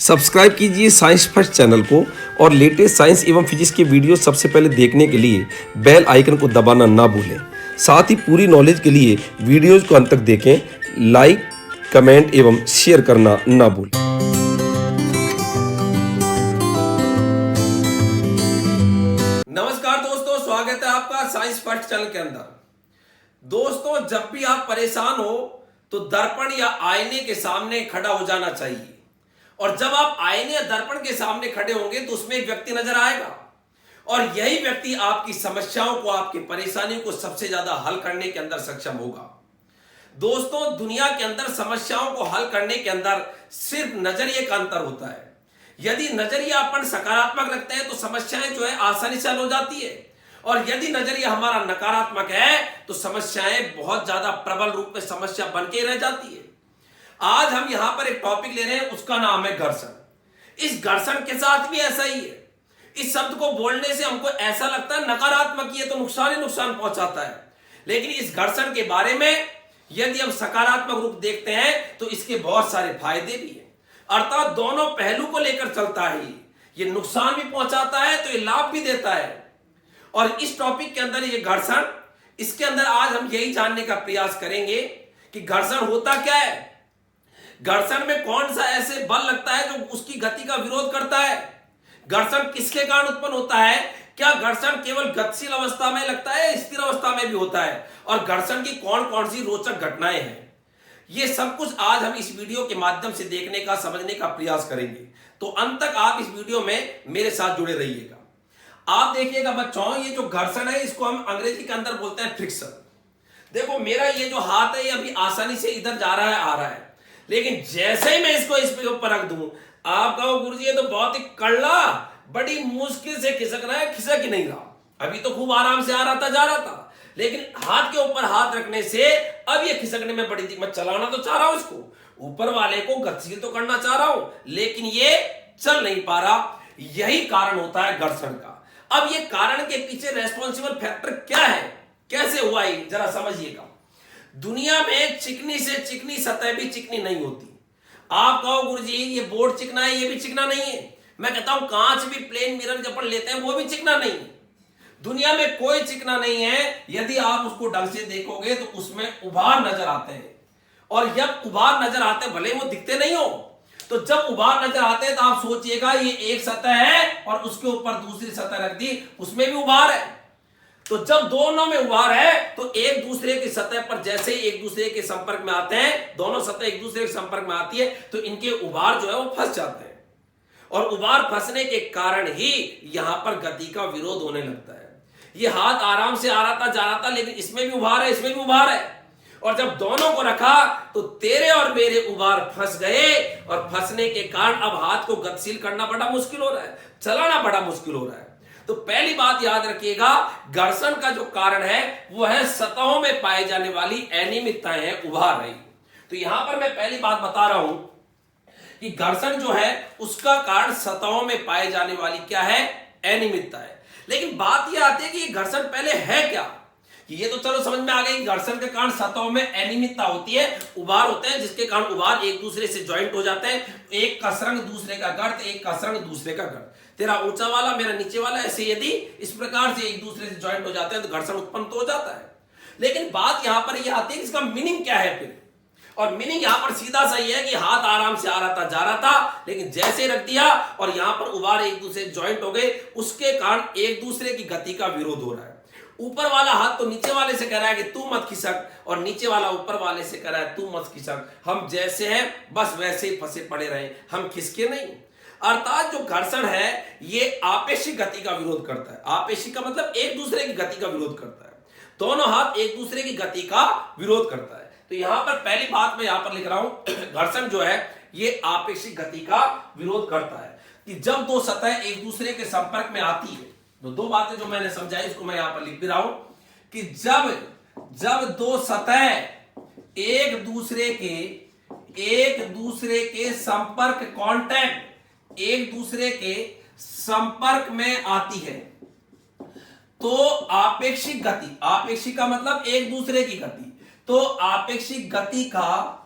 Subscribe कीजिए science first channel को और लेटेस्ट साइंस एवं फिजिक्स के वीडियो सबसे पहले देखने के लिए बेल आइकन को दबाना ना भूलें। साथ ही पूरी नॉलेज के लिए वीडियोज को अंत तक देखें, लाइक, कमेंट एवं शेयर करना ना भूलें। नमस्कार दोस्तों, स्वागत है आपका साइंस फर्स्ट चैनल के अंदर। दोस्तों, जब भी आप परेशान हो तो दर्पण या आईने के सामने खड़ा हो जाना चाहिए। और जब आप आईने या दर्पण के सामने खड़े होंगे तो उसमें एक व्यक्ति नजर आएगा और यही व्यक्ति आपकी समस्याओं को, आपकी परेशानियों को सबसे ज्यादा हल करने के अंदर सक्षम होगा। दोस्तों, दुनिया के अंदर समस्याओं को हल करने के अंदर सिर्फ नजरिए का अंतर होता है। यदि नजरिया अपन सकारात्मक रखते हैं तो समस्याएं जो है आसानी से हल हो जाती है, और यदि नजरिया हमारा नकारात्मक है तो समस्याएं बहुत ज्यादा प्रबल रूप में समस्या बन के रह जाती है। आज हम यहां पर एक टॉपिक ले रहे हैं, उसका नाम है घर्षण। इस घर्षण के साथ भी ऐसा ही है। इस शब्द को बोलने से हमको ऐसा लगता है नकारात्मक, ये तो नुकसान ही नुकसान पहुंचाता है, लेकिन इस घर्षण के बारे में यदि हम सकारात्मक रूप देखते हैं तो इसके बहुत सारे फायदे भी हैं। अर्थात दोनों पहलू को लेकर चलता है। ये नुकसान भी पहुंचाता है तो ये लाभ भी देता है। और इस टॉपिक के अंदर ये घर्षण, इसके अंदर आज हम यही जानने का प्रयास करेंगे कि घर्षण होता क्या है, घर्षण में कौन सा ऐसे बल लगता है जो उसकी गति का विरोध करता है, घर्षण किसके कारण उत्पन्न होता है, क्या घर्षण केवल गतिशील अवस्था में लगता है, स्थिर अवस्था में भी होता है, और घर्षण की कौन कौन सी रोचक घटनाएं हैं, ये सब कुछ आज हम इस वीडियो के माध्यम से देखने का, समझने का प्रयास करेंगे। तो अंत तक आप इस वीडियो में मेरे साथ जुड़े रहिएगा। आप देखिएगा बच्चों, ये जो घर्षण है इसको हम अंग्रेजी के अंदर बोलते हैं फ्रिक्शन। देखो, मेरा ये जो हाथ है ये अभी आसानी से इधर जा रहा है, आ रहा है, लेकिन जैसे ही मैं इसको इस पे ऊपर रख दूं, आप कहो गुरुजी ये तो बहुत ही कड़ला, बड़ी मुश्किल से खिसक रहा है, खिसक ही नहीं रहा। अभी तो खूब आराम से आ रहा था, जा रहा था, लेकिन हाथ के ऊपर हाथ रखने से अब ये खिसकने में बड़ी दिक्कत। चलाना तो चाह रहा हूं इसको, ऊपर वाले को गतिशील तो करना चाह रहा हूं, लेकिन ये चल नहीं पा रहा। यही कारण होता है घर्षण का। अब ये कारण के पीछे रेस्पॉन्सिबल फैक्टर क्या है, कैसे हुआ ये जरा समझिएगा। दुनिया में चिकनी से चिकनी सतह भी चिकनी नहीं होती। आप कहो गुरुजी ये बोर्ड चिकना है, ये भी चिकना नहीं है। मैं कहता हूं कांच भी, प्लेन मिरर जब अपन लेते हैं वो भी चिकना नहीं है। दुनिया में कोई चिकना नहीं है। यदि आप उसको ढंग से देखोगे तो उसमें उभार नजर आते हैं, और जब उभार नजर आते हैं, भले वो दिखते नहीं हो, तो जब उभार नजर आते हैं तो आप सोचिएगा ये एक सतह है और उसके ऊपर दूसरी सतह रख दी, उसमें भी उभार है। तो जब दोनों में उभार है तो एक दूसरे की सतह पर जैसे ही एक दूसरे के संपर्क में आते हैं, दोनों सतह एक दूसरे के संपर्क में आती है, तो इनके उभार जो है वो फंस जाते हैं, और उभार फंसने के कारण ही यहां पर गति का विरोध होने लगता है। ये हाथ आराम से आ रहा था, जा रहा था, लेकिन इसमें भी उभार है, इसमें भी उभार है, और जब दोनों को रखा तो तेरे और मेरे उभार फंस गए, और फंसने के कारण अब हाथ को गतिशील करना बड़ा मुश्किल हो रहा है, चलाना बड़ा मुश्किल हो रहा है। तो पहली बात याद रखिएगा, घर्षण का जो कारण है वो है सतहों में पाई जाने वाली अनियमितताएं हैं, उभार रही। तो यहां पर मैं पहली बात बता रहा हूं कि घर्षण जो है उसका कारण सतहों में पाई जाने वाली क्या है, अनियमितता है। लेकिन बात यह आती है कि घर्षण पहले है क्या। ये तो चलो समझ में आ गई, घर्षण के कारण सतहों में अनियमितता होती है, उभार होते हैं, जिसके कारण उभार एक दूसरे से ज्वाइंट हो जाते हैं। एक का संग दूसरे का गर्त, एक का संग दूसरे का गर्त, तेरा ऊंचा वाला मेरा नीचे वाला, ऐसे यदि इस प्रकार से एक दूसरे से ज्वाइंट हो जाते हैं तो घर्षण उत्पन्न तो हो जाता है। लेकिन बात यहां पर यह आती है कि इसका मीनिंग क्या है फिर। और मीनिंग यहां पर सीधा सही है कि हाथ आराम से आ रहा था, जा रहा था, लेकिन जैसे रख दिया और यहां पर उभार एक दूसरे से ज्वाइंट हो गए, उसके कारण एक दूसरे की गति का विरोध हो रहा है। ऊपर वाला हाथ तो नीचे वाले से कह रहा है कि तू मत खिसक, और नीचे वाला ऊपर वाले से कह रहा है तू मत खिसक। हम जैसे हैं बस वैसे ही फंसे पड़े रहे, हम खिसके नहीं। अर्थात जो घर्षण है ये आपेक्षिक गति का विरोध करता है। आपेक्षिक का मतलब एक दूसरे की गति का विरोध करता है, दोनों हाथ एक दूसरे की गति का विरोध करता है। तो यहां पर पहली बात मैं यहां पर लिख रहा हूं, घर्षण जो है ये आपेक्षिक गति का विरोध करता है। कि जब दो सतह एक दूसरे के संपर्क में आती है, तो दो बातें जो मैंने समझाई इसको मैं यहां पर लिख भी रहा हूं कि जब दो सतह एक दूसरे के संपर्क, कांटेक्ट, एक दूसरे के संपर्क में आती है तो आपेक्षिक गति, आपेक्षिक का मतलब एक दूसरे की गति, तो आपेक्षिक गति का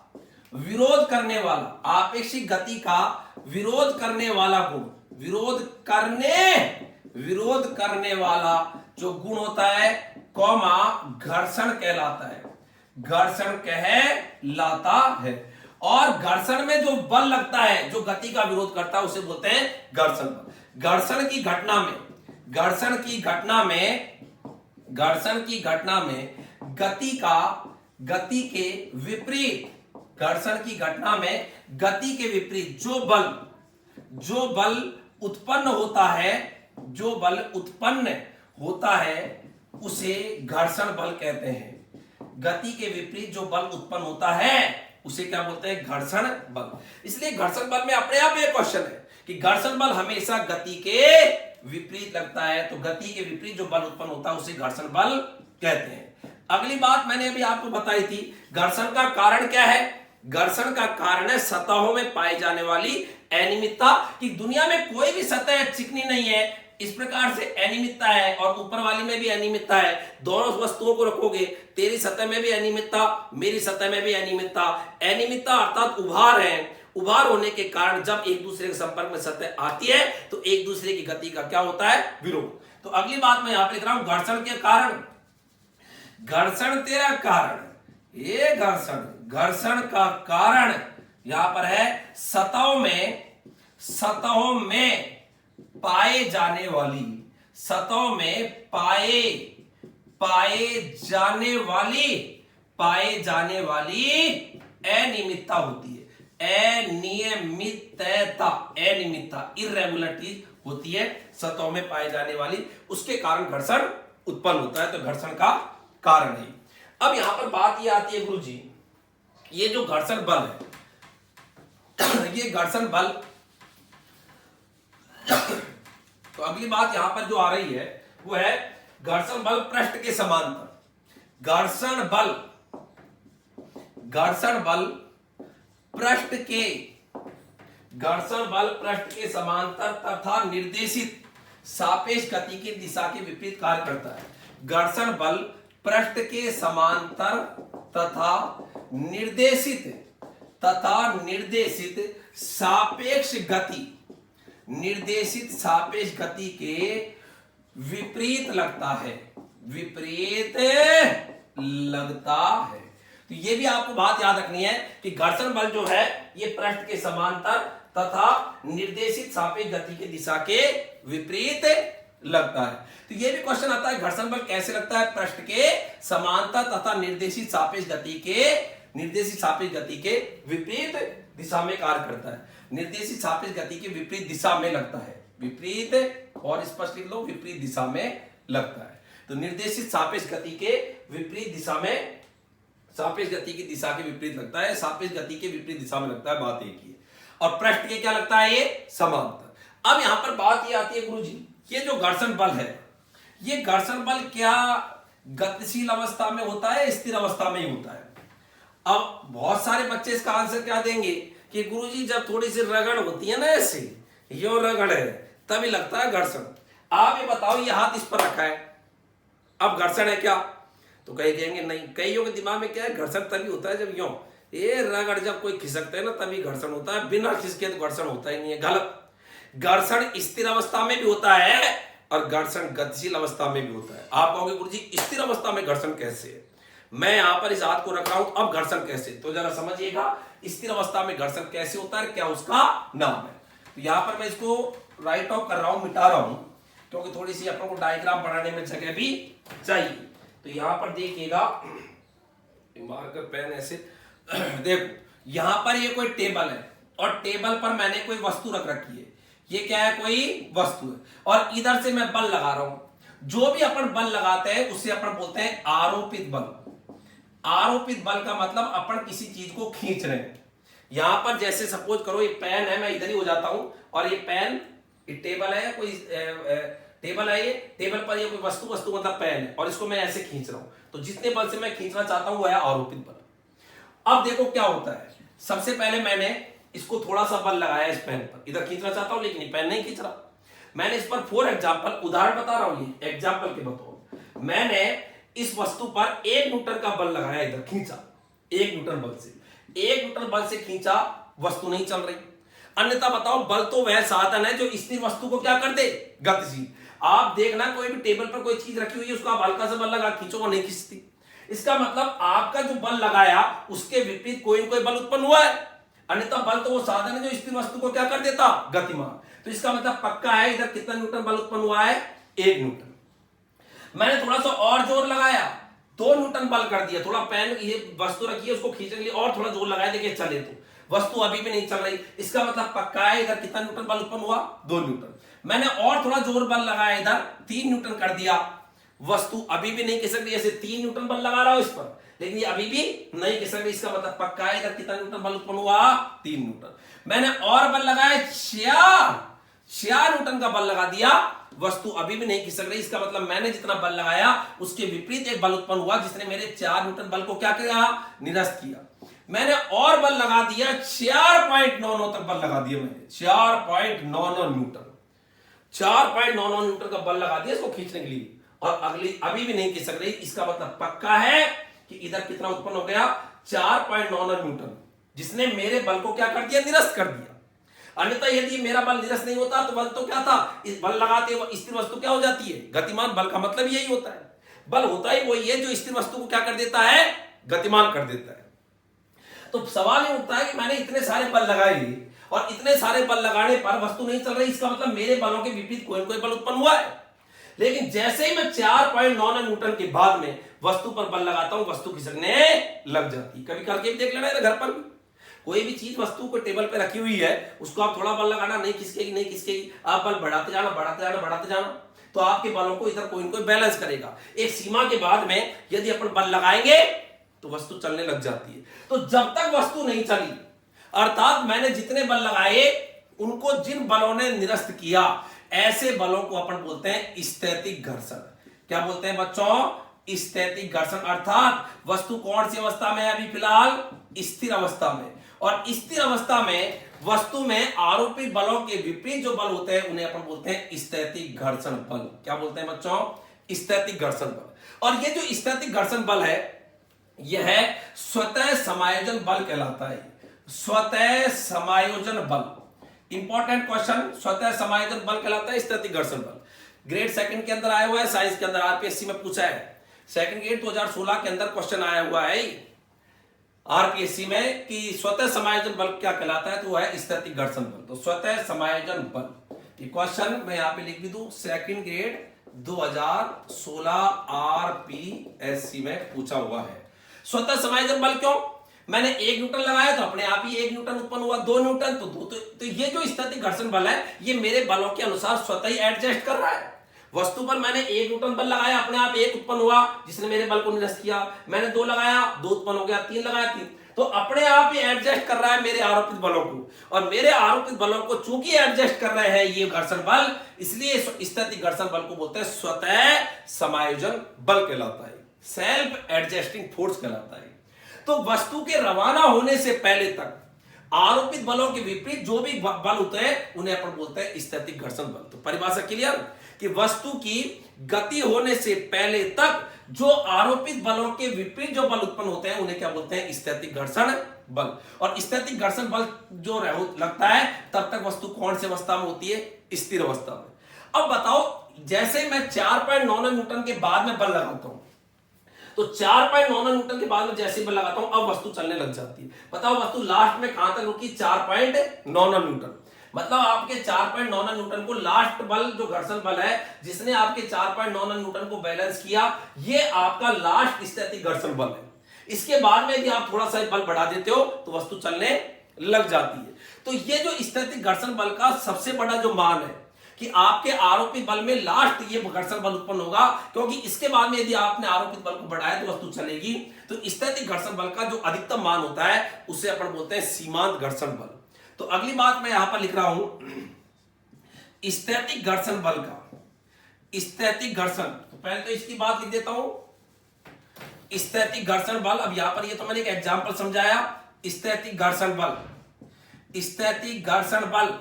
विरोध करने वाला, आपेक्षिक गति का विरोध करने वाला गुण, विरोध करने वाला जो गुण होता है, कौमा घर्षण कहलाता है, घर्षण कहलाता है। और घर्षण में जो बल लगता है, जो गति का विरोध करता है, उसे बोलते हैं घर्षण बल। घर्षण की घटना में गति के विपरीत, घर्षण की घटना में गति के विपरीत जो बल उत्पन्न होता है, उसे घर्षण बल कहते हैं। गति के विपरीत जो बल उत्पन्न होता है उसे क्या बोलते हैं? घर्षण बल। इसलिए घर्षण बल में अपने आप एक क्वेश्चन है कि घर्षण बल हमेशा गति के विपरीत लगता है, तो गति के विपरीत जो बल उत्पन्न होता है उसे घर्षण बल कहते हैं। अगली बात मैंने अभी आपको बताई थी, घर्षण का कारण क्या है? घर्षण का कारण है सतहों में पाई जाने वाली अनियमितता। कि दुनिया में कोई भी सतह चिकनी नहीं है, इस प्रकार से अनियमितता है, और ऊपर वाली में भी अनियमितता है। दोनों वस्तुओं को रखोगे, तेरी सतह में भी अनियमितता, मेरी सतह में भी अनियमितता। अनियमितता अर्थात उभार है। उभार होने के कारण जब एक दूसरे के संपर्क में सतह आती है तो एक दूसरे की गति का क्या होता है? विरोध। तो अगली बात मैं यहां पर लिख रहा हूं, घर्षण के कारण, घर्षण तेरा कारण, ये घर्षण का कारण यहां पर है सतहों में पाए जाने वाली अनियमितता होती है। अनियमितता इर्रेगुलरिटी होती है सतहों में पाए जाने वाली, उसके कारण घर्षण उत्पन्न होता है। तो घर्षण का कारण है। अब यहां पर बात यह आती है गुरुजी, ये जो घर्षण बल है, ये घर्षण बल तो अगली बात यहां पर जो आ रही है वो है घर्षण बल पृष्ठ के समांतर। घर्षण बल पृष्ठ के समांतर तथा निर्देशित सापेक्ष गति की दिशा के विपरीत कार्य करता है। घर्षण बल पृष्ठ के समांतर तथा निर्देशित सापेक्ष गति के विपरीत लगता है। तो ये भी आपको बात याद रखनी है कि घर्षण बल जो है ये पृष्ठ के समांतर तथा निर्देशित सापेक्ष गति के दिशा के विपरीत लगता है। तो ये भी क्वेश्चन आता है, घर्षण बल कैसे लगता है? पृष्ठ के समांतर तथा निर्देशित सापेक्ष गति के विपरीत दिशा में कार्य करता है। निर्देशित सापेक्ष गति के विपरीत दिशा में लगता है, विपरीत, और स्पष्ट लिख लो, विपरीत दिशा में लगता है। तो निर्देशित सापेक्ष गति के विपरीत दिशा में, सापेक्ष गति की दिशा के विपरीत लगता है, सापेक्ष गति के विपरीत दिशा में लगता है, बात एक ही है। और पृष्ठ के क्या लगता है? ये समांतर। अब यहां पर बात ये आती है गुरुजी, ये जो घर्षण बल है, ये घर्षण बल क्या गतिशील अवस्था में होता है, स्थिर अवस्था में ही होता है? अब बहुत सारे बच्चे इसका आंसर क्या देंगे कि गुरुजी जब थोड़ी सी रगड़ होती है ना, ऐसे यो रगड़ है, तभी लगता है घर्षण। आप ये बताओ, ये हाथ इस पर रखा है, अब घर्षण है क्या? तो कई कहेंगे नहीं। कईयों के दिमाग में क्या है, घर्षण तभी होता है जब यो ये रगड़, जब कोई खिसकता है ना तभी घर्षण होता है, बिना खिसके तो घर्षण होता ही नहीं है। गलत। घर्षण स्थिर अवस्था में भी होता है और घर्षण गतिशील अवस्था में भी होता है। आप कहोगे गुरुजी स्थिर अवस्था में घर्षण कैसे है? मैं यहां पर इस हाथ को रख रहा हूं, अब घर्षण कैसे? तो जरा समझिएगा, स्थिर अवस्था में घर्षण कैसे होता है, क्या उसका नाम है। तो यहां पर मैं इसको राइट ऑफ कर रहा हूं, मिटा रहा हूं, क्योंकि थोड़ी सी अपन को डायग्राम बनाने में जगह भी चाहिए। तो यहां पर देखिएगा, मार्कर पेन ऐसे देखो, यहां पर ये कोई टेबल है और टेबल पर मैंने कोई वस्तु रख रखी है। ये क्या है? कोई वस्तु है, और इधर से मैं बल लगा रहा हूं। जो भी अपन बल लगाते हैं उसे अपन बोलते हैं आरोपित बल। आरोपित बल का मतलब अपन किसी चीज को खींच रहे हैं। यहां पर जैसे सपोज करो ये पेन है, मैं इधर ही हो जाता हूं, और ये पेन, ये टेबल है, कोई टेबल है, ये टेबल पर ये कोई वस्तु मतलब पेन है, और इसको मैं ऐसे खींच रहा हूं। तो जितने बल से मैं खींचना चाहता हूं वो है आरोपित बल। अब देखो क्या होता है, सबसे पहले मैंने इसको थोड़ा सा बल लगाया इस पेन पर, इधर खींचना चाहता हूं लेकिन ये पेन नहीं खींच रहा। मैंने इस पर फॉर एग्जाम्पल, उदाहरण बता रहा हूं, ये एग्जाम्पल के बतौर, मैंने इस वस्तु पर 1 न्यूटन का बल लगाया, इधर खींचा 1 न्यूटन बल से, 1 न्यूटन बल से खींचा, वस्तु नहीं चल रही। अन्यथा बताओ, बल तो वह साधन है जो स्थिर वस्तु को क्या कर दे, गतिशील। आप देखना कोई भी टेबल पर कोई चीज रखी हुई है, उसको आप हल्का सा बल लगा खींचो, वो नहीं खींचती। इसका मतलब आपका जो बल लगाया उसके विपरीत कोई न कोई बल उत्पन्न हुआ है, अन्यथा बल तो वो साधन है जो स्थिर वस्तु को क्या कर देता, गतिमान। तो इसका मतलब पक्का है, इधर कितना न्यूटन बल उत्पन्न हुआ है, 1 न्यूटन। मैंने थोड़ा सा और जोर लगाया, 2 न्यूटन बल कर दिया। थोड़ा पेन ये वस्तु रखी है, उसको खींचने के लिए और थोड़ा जोर लगाया, देखिए चले, तो वस्तु अभी भी नहीं चल रही। इसका मतलब पक्का है, इधर कितना न्यूटन बल उत्पन्न हुआ, 2 न्यूटन। मैंने और थोड़ा जोर बल लगाया, इधर 3 न्यूटन कर दिया, वस्तु अभी भी नहीं खिसक रही। ऐसे 3 न्यूटन बल लगा रहा हूं इस पर, लेकिन ये अभी भी नहीं खिसक रही। इसका मतलब पक्का है, इधर कितना न्यूटन बल उत्पन्न हुआ, 3 न्यूटन। मैंने और बल लगाया 4 न्यूटन का बल लगा दिया, वस्तु अभी भी नहीं खिसक रही। इसका मतलब मैंने जितना बल लगाया उसके विपरीत एक बल उत्पन्न हुआ, जिसने मेरे 4 न्यूटन बल को क्या किया, निरस्त किया। मैंने और बल लगा दिया, 4.99 तक बल लगा दिया मैंने, 4.99 न्यूटन, 4.99 न्यूटन का बल लगा दिया इसको खींचने के लिए, और अभी भी नहीं खिसक रही। इसका मतलब पक्का है कि इधर कितना उत्पन्न हो गया, 4.99 न्यूटन, जिसने मेरे बल को क्या कर दिया, निरस्त कर दिया। अन्यथा यदि मेरा बल निरस्त नहीं होता तो बल तो क्या था, इस बल लगाते हुए स्थिर वस्तु क्या हो जाती है, गतिमान। बल का मतलब यही होता है, बल होता ही वही है जो स्थिर वस्तु को क्या कर देता है, गतिमान कर देता है। तो सवाल ये उठता है कि मैंने इतने सारे बल लगाए और इतने सारे बल लगाने पर वस्तु नहीं चल रही, इसका मतलब मेरे बलों के विपरीत कोई न कोई बल उत्पन्न हुआ है। लेकिन जैसे ही मैं 4.99 न्यूटन के बाद में वस्तु पर बल लगाता हूं, वस्तु खिसकने लग जाती। कभी करके भी देख लेना है घर पर भी, कोई भी चीज वस्तु को टेबल पे रखी हुई है, उसको आप थोड़ा बल लगाना, नहीं खिसकेगी, नहीं खिसकेगी, आप बल बढ़ाते जाना, बढ़ाते जाना, बढ़ाते जाना, तो आपके बलों को इधर कोई न कोई बैलेंस करेगा। एक सीमा के बाद में यदि अपन बल लगाएंगे तो वस्तु चलने लग जाती है। तो जब तक वस्तु नहीं चली, अर्थात मैंने जितने बल लगाए उनको जिन बलों ने निरस्त किया, ऐसे बलों को अपन बोलते हैं स्थैतिक घर्षण। क्या बोलते हैं बच्चों, स्थैतिक घर्षण। अर्थात वस्तु कौन सी अवस्था में है अभी फिलहाल, स्थिर अवस्था में, और स्थिर अवस्था में वस्तु में आरोपित बलों के विपरीत जो बल होते हैं उन्हें अपन बोलते हैं स्थैतिक घर्षण बल। क्या बोलते हैं बच्चों, स्थैतिक घर्षण बल। और ये जो स्थैतिक घर्षण बल है, यह स्वतः समायोजन बल कहलाता है। स्वतः समायोजन बल, इंपॉर्टेंट क्वेश्चन, स्वतः समायोजन बल कहलाता है स्थैतिक घर्षण बल। ग्रेड 2 के अंदर आया हुआ है, साइंस के अंदर आरपीएससी में पूछा है, 2nd ग्रेड 2016 के अंदर क्वेश्चन आया हुआ है आरपीएससी में कि स्वतः समायोजन बल क्या कहलाता है, तो वह है स्थैतिक घर्षण बल। तो स्वतः समायोजन बल, ये क्वेश्चन मैं यहां पे लिख भी दूं, 2nd ग्रेड 2016 आरपीएससी में पूछा हुआ है। स्वतः समायोजन बल क्यों, मैंने 1 न्यूटन लगाया तो अपने आप ही 1 न्यूटन उत्पन्न हुआ, 2 न्यूटन तो ये जो स्थैतिक घर्षण बल है, ये मेरे बलों के अनुसार स्वतः ही एडजस्ट कर रहा है। वस्तु पर मैंने 1 न्यूटन बल लगाया, अपने आप 1 उत्पन्न हुआ, जिसने मेरे बल को निरस्त किया। मैंने 2 लगाया, 2 उत्पन्न हो गया, 3 लगाया, 3, तो अपने आप ही एडजस्ट कर रहा है मेरे आरोपित बलों को। और मेरे आरोपित बलों को चूंकि एडजस्ट कर रहे हैं ये घर्षण बल, इसलिए स्थैतिक घर्षण बल को बोलते हैं स्वतः समायोजन बल कहलाता है, सेल्फ एडजस्टिंग फोर्स कहलाता है। तो वस्तु के रवाना होने से पहले तक आरोपित बलों के विपरीत जो भी बल होते हैं उन्हें अपन बोलते हैं स्थैतिक घर्षण बल। तो परिभाषा क्लियर कि वस्तु की गति होने से पहले तक जो आरोपित बलों के विपरीत जो बल उत्पन्न होते हैं उन्हें क्या बोलते हैं, स्थैतिक घर्षण बल। और स्थैतिक घर्षण बल जो लगता है तब तक वस्तु कौन सी अवस्था में होती है, स्थिर अवस्था में। अब बताओ, जैसे मैं 4.99 न्यूटन के बाद में बल लगाता हूं, तो 4.99 न्यूटन के बाद में जैसे बल लगाता हूं, अब वस्तु चलने लग जाती है। बताओ वस्तु लास्ट में कहां तक रुकी, 4.99 न्यूटन। मतलब आपके 4.99 न्यूटन को लास्ट बल जो घर्षण बल है, जिसने आपके 4.99 न्यूटन को बैलेंस किया, ये आपका लास्ट स्थैतिक घर्षण बल है। इसके बाद में यदि आप थोड़ा सा बल बढ़ा देते हो तो वस्तु चलने लग जाती है। तो ये जो स्थैतिक घर्षण बल का सबसे बड़ा जो मान है कि आपके आरोपित बल में लास्ट ये घर्षण बल उत्पन्न होगा, क्योंकि इसके बाद में यदि आपने आरोपित बल को बढ़ाया तो वस्तु चलेगी। तो स्थैतिक घर्षण बल का जो अधिकतम मान होता है उसे अपन बोलते हैं सीमांत घर्षण बल। तो अगली बात मैं यहां पर लिख रहा हूं, स्थैतिक घर्षण बल का, स्थैतिक घर्षण, तो पहले तो इसकी बात लिख देता हूं, स्थैतिक घर्षण बल। अब यहां पर ये तो मैंने एक एग्जांपल समझाया, स्थैतिक घर्षण बल। स्थैतिक घर्षण बल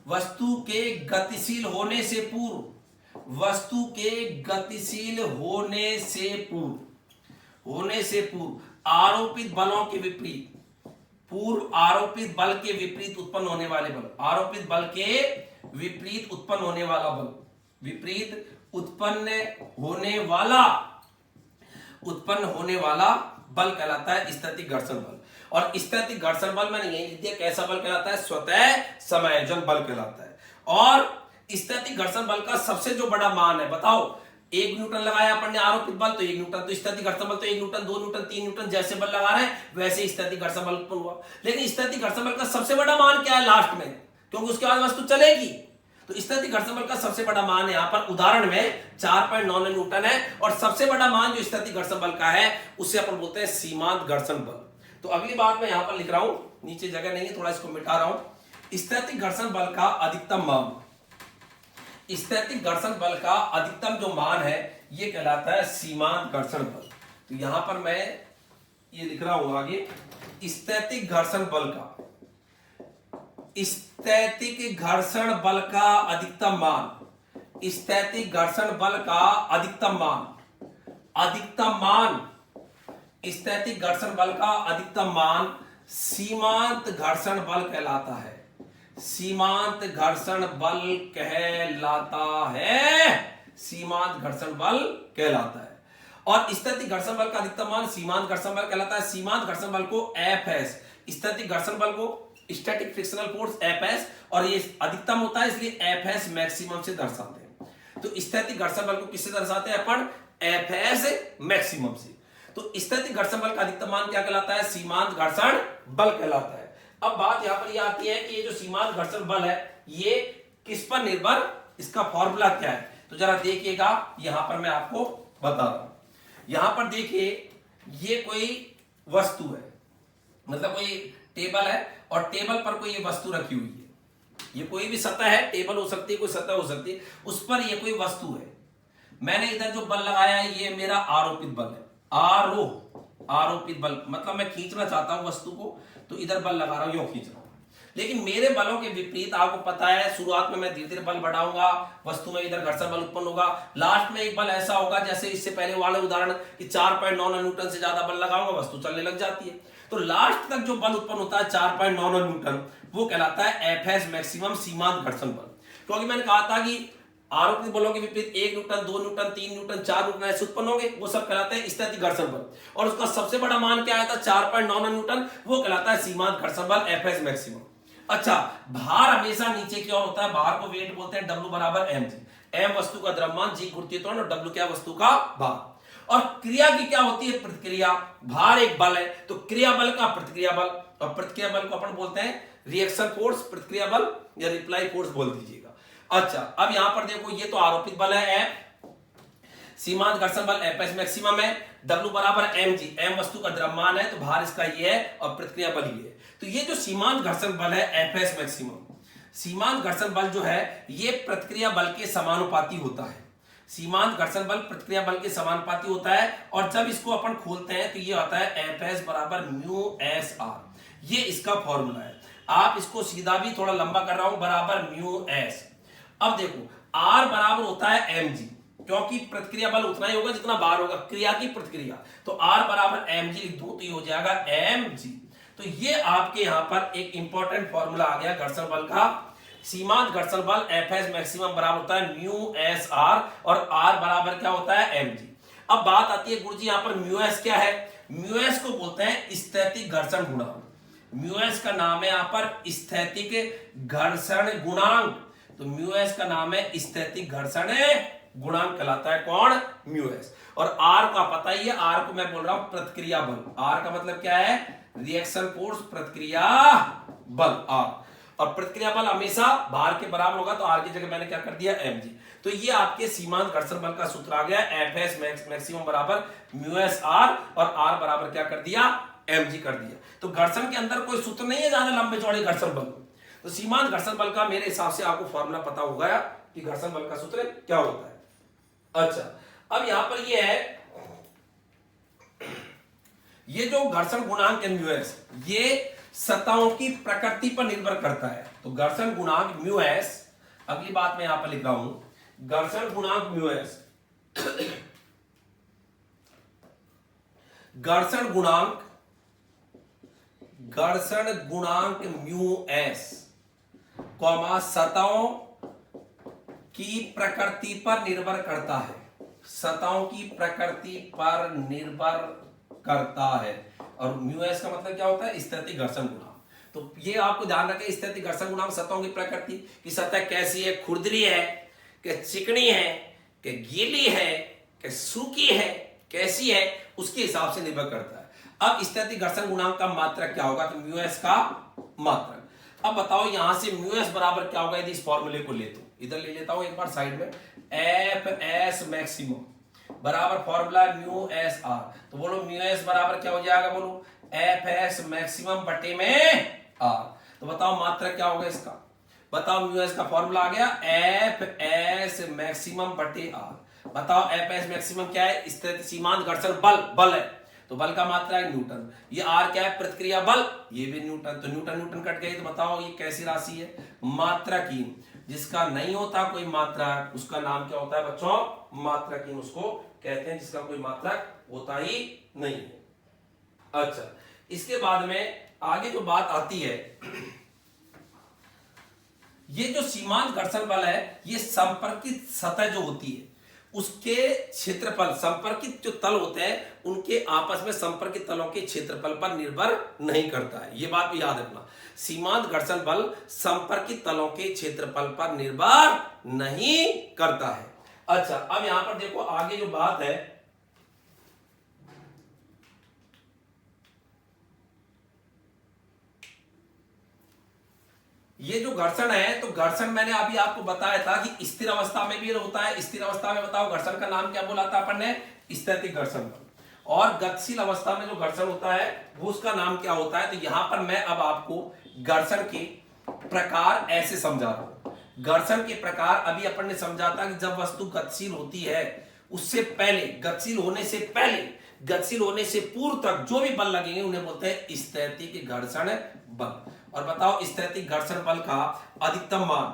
वस्तु के गतिशील होने से पूर्व, वस्तु के गतिशील होने से पूर्व आरोपित बलों के विपरीत, पूर्व आरोपित बल के विपरीत उत्पन्न होने वाले बल, आरोपित बल के विपरीत उत्पन्न होने वाला बल, विपरीत उत्पन्न होने वाला बल कहलाता है स्थैतिक घर्षण बल। और स्थैतिक घर्षण बल मैंने यही लिख दिया, कैसा बल कहलाता है? स्वतः समायोजन बल कहलाता है। और स्थैतिक घर्षण बल का सबसे जो बड़ा मान है, बताओ, 1 न्यूटन लगाया अपन ने आरोपित बल तो 1 न्यूटन, तो स्थैतिक घर्षण बल तो 1 न्यूटन, 2 न्यूटन, 3 न्यूटन जैसे बल लगा रहे हैं वैसे स्थैतिक घर्षण बल उत्पन्न हुआ। लेकिन स्थैतिक घर्षण बल का सबसे बड़ा मान क्या है लास्ट में, क्योंकि उसके बाद वस्तु चलेगी। तो स्थैतिक घर्षण बल का सबसे बड़ा मान यहां पर उदाहरण में 4.9 न्यूटन है। और सबसे बड़ा मान जो स्थैतिक घर्षण बल का है उसे अपन बोलते हैं सीमांत घर्षण बल। तो अगली बात मैं यहां पर लिख रहा हूं, नीचे जगह नहीं है, थोड़ा इसको मिटा रहा हूं। स्थैतिक घर्षण बल का अधिकतम मान, स्थैतिक घर्षण बल का अधिकतम जो मान है ये कहलाता है सीमांत घर्षण बल। तो यहां पर मैं ये लिख रहा हूं आगे, स्थैतिक घर्षण बल का, स्थैतिक घर्षण बल का अधिकतम मान, स्थैतिक घर्षण बल का अधिकतम मान, अधिकतम मान, स्थैतिक घर्षण बल का अधिकतम मान सीमांत घर्षण बल कहलाता है, सीमांत घर्षण बल कहलाता है, सीमांत घर्षण बल कहलाता है। और स्थैतिक घर्षण बल का अधिकतम मान सीमांत घर्षण बल कहलाता है। सीमांत घर्षण बल को एफएस, स्थैतिक घर्षण बल को स्टैटिक फ्रिक्शनल फोर्स एफएस, और ये अधिकतम होता है इसलिए एफएस मैक्सिमम से दर्शाते हैं। तो स्थैतिक घर्षण बल को किससे दर्शाते हैं अपन? एफएस मैक्सिमम से। तो स्थैतिक घर्षण बल का अधिकतम मान क्या कहलाता है? सीमांत घर्षण बल कहलाता है। अब बात यहां पर यह आती है कि ये जो सीमांत घर्षण बल है ये किस पर निर्भर, इसका फॉर्मूला क्या है? तो जरा देखिएगा, यहां पर मैं आपको बता रहा हूं। यहां पर देखिए, ये कोई वस्तु है, मतलब कोई टेबल है और टेबल पर कोई ये वस्तु रखी हुई है। ये कोई भी सतह है, टेबल हो सकती है, कोई सतह हो सकती है, उस पर ये कोई वस्तु है। मैंने इधर जो बल लगाया है ये मेरा आरोपित बल है, आरोपित बल, मतलब मैं खींचना चाहता हूं वस्तु को, तो इधर बल लगा रहा हूं, यूं खींच रहा हूं। लेकिन मेरे बलों के विपरीत आपको पता है, शुरुआत में मैं धीरे धीरे बल बढ़ाऊंगा, वस्तु में इधर घर्षण बल उत्पन्न होगा, लास्ट में एक बल ऐसा होगा जैसे इससे पहले वाले उदाहरण कि 4.9 न्यूटन से ज्यादा बल लगाऊंगा, वस्तु चलने लग जाती है। तो लास्ट तक जो बल उत्पन्न होता है 4.9 न्यूटन, वो कहलाता है एफएस मैक्सिमम सीमांत घर्षण बल। क्योंकि मैंने कहा था कि आरोपित बलों के विपरीत 1 न्यूटन, 2 न्यूटन, 3 न्यूटन, 4 न्यूटन ऐसे उत्पन्न होंगे, वो सब कहलाते हैं स्थैतिक घर्षण बल। और उसका सबसे बड़ा मान क्या आया था? 4.9 न्यूटन, वो कहलाता है सीमांत घर्षण बल एफएस मैक्सिमम। अच्छा, भार हमेशा नीचे की ओर होता है, भार को वेट बोलते हैं, W बराबर mg, m वस्तु का द्रव्यमान, g गुरुत्वीय त्वरण और W क्या वस्तु का भार। और क्रिया की क्या होती है? प्रतिक्रिया। भार एक बल है तो क्रिया बल का प्रतिक्रिया बल, और प्रतिक्रिया बल को अपन बोलते हैं रिएक्शन फोर्स, प्रतिक्रिया बल या रिप्लाई फोर्स बोल दीजिएगा। अच्छा, अब यहां पर देखो, ये तो आरोपित बल है m, सीमांत घर्षण बल एफएस मैक्सिमम है, W बराबर mg, m वस्तु का द्रव्यमान है तो भार इसका ये है और प्रतिक्रिया बल ये है। तो ये जो सीमांत घर्षण बल है एफएस मैक्सिमम, सीमांत घर्षण बल जो है ये प्रतिक्रिया बल के समानुपाती होता है, सीमांत घर्षण बल प्रतिक्रिया बल के समानुपाती होता है। और जब इसको अपन खोलते हैं तो ये होता है एफएस बराबर म्यू एस आर, ये इसका फॉर्मूला है। आप इसको सीधा भी थोड़ा लंबा कर रहा हूं, बराबर म्यू एस। अब देखो, आर बराबर होता है एमजी, क्योंकि प्रतिक्रिया बल उतना ही होगा जितना बार होगा, क्रिया की प्रतिक्रिया, तो आर बराबर एमजी लिख दो तो ये हो जाएगा एमजी। तो ये आपके यहां पर एक इंपॉर्टेंट फॉर्मूला आ गया घर्षण बल का। सीमांत घर्षण बल एफएस मैक्सिमम बराबर होता है म्यू एस आर, और आर बराबर क्या होता है? एमजी। अब बात आती है गुरुजी यहां पर म्यू एस क्या है? म्यू एस को बोलते हैं स्थैतिक घर्षण गुणांक, म्यू एस का नाम है यहां पर स्थैतिक घर्षण गुणांक। तो म्यू एस का नाम है स्थैतिक घर्षण गुणांक कहलाता है, कौन? Mu S. और आर का पता ही है, आर को मैं बोल रहा हूं प्रतिक्रिया बल, आर का मतलब क्या है? रिएक्शन फोर्स, प्रतिक्रिया बल आर। और प्रतिक्रिया बल हमेशा भार के बराबर होगा, तो आर की जगह मैंने क्या कर दिया? mg। तो ये आपके सीमांत घर्षण बल का सूत्र आ गया, एफएस मैक्सिमम बराबर म्यू एस आर, और आर बराबर क्या कर दिया? mg कर दिया। तो घर्षण के अंदर कोई सूत्र नहीं है ज्यादा लंबे चौड़े घर्षण बल। तो सीमांत घर्षण बल का मेरे हिसाब से आपको फॉर्मूला पता हो गया कि घर्षण बल का सूत्र क्या होता है। अच्छा, अब यहां पर ये है, ये जो घर्षण गुणांक है म्यू एस, ये सतहों की प्रकृति पर निर्भर करता है। तो घर्षण गुणांक म्यू एस, अगली बात मैं यहां पर लिख रहा हूं, घर्षण गुणांक म्यू एस, घर्षण गुणांक घर्षण गुणांक म्यू एस, कॉमा सतहों की प्रकृति पर निर्भर करता है, सतहों की प्रकृति पर निर्भर करता है। और म्यू एस का मतलब क्या होता है? स्थैतिक घर्षण गुणांक। तो ये आपको ध्यान रखें, स्थैतिक घर्षण गुणांक सतहों की प्रकृति की, सतह कैसी है, खुरदरी है कि चिकनी है कि गीली है कि सूखी है, कैसी है, उसके हिसाब से निर्भर करता है। अब स्थैतिक घर्षण गुणांक का मात्रक क्या होगा? तो म्यू एस का मात्रक। अब बताओ यहां से म्यू एस बराबर क्या होगा? यदि इस फॉर्मूले को ले तो इधर ले लेता हूं एक बार साइड में, एफ एस मैक्सिमम बराबर फॉर्मूला म्यू एस आर। तो बोलो म्यू एस बराबर क्या हो जाएगा? बोलो एफ एस मैक्सिमम बटे में आर। तो बताओ मात्रक क्या होगा इसका? बताओ म्यू एस का फॉर्मूला आ गया एफ एस मैक्सिमम बटे आर। बताओ एफ एस मैक्सिमम क्या है? सीमांत घर्षण बल, बल है तो बल का मात्रा है न्यूटन। ये आर क्या है? प्रतिक्रिया बल, ये भी न्यूटन। तो न्यूटन न्यूटन कट गई, तो बताओ ये कैसी राशि है? मात्रकीन। जिसका नहीं होता कोई मात्रा उसका नाम क्या होता है बच्चों? मात्रकीन उसको कहते हैं, जिसका कोई मात्रक होता ही नहीं है। अच्छा, इसके बाद में आगे जो बात आती है, ये जो सीमांत घर्षण बल है, ये संपर्कित सतह जो होती है उसके क्षेत्रफल, संपर्कित जो तल होते हैं उनके आपस में संपर्कित तलों के क्षेत्रफल पर निर्भर नहीं करता है। ये बात भी याद रखना, सीमांत घर्षण बल संपर्कित तलों के क्षेत्रफल पर निर्भर नहीं करता है। अच्छा, अब यहां पर देखो आगे जो बात है, ये जो घर्षण है, तो घर्षण मैंने अभी आपको बताया था कि स्थिर अवस्था में भी होता है। स्थिर अवस्था में बताओ घर्षण का नाम क्या बोला था अपन ने? स्थैतिक घर्षण बल। और गतिशील अवस्था में जो घर्षण होता है वो उसका नाम क्या होता है? तो यहां पर मैं अब आपको घर्षण के प्रकार ऐसे समझा रहा हूं। घर्षण के प्रकार अभी अपन ने समझा था कि जब वस्तु गतिशील होती है उससे पहले, गतिशील होने से पहले, गतिशील होने से पूर्व तक जो भी बल लगेंगे उन्हें बोलते हैं स्थैतिक घर्षण बल। और बताओ स्थैतिक घर्षण बल का अधिकतम मान,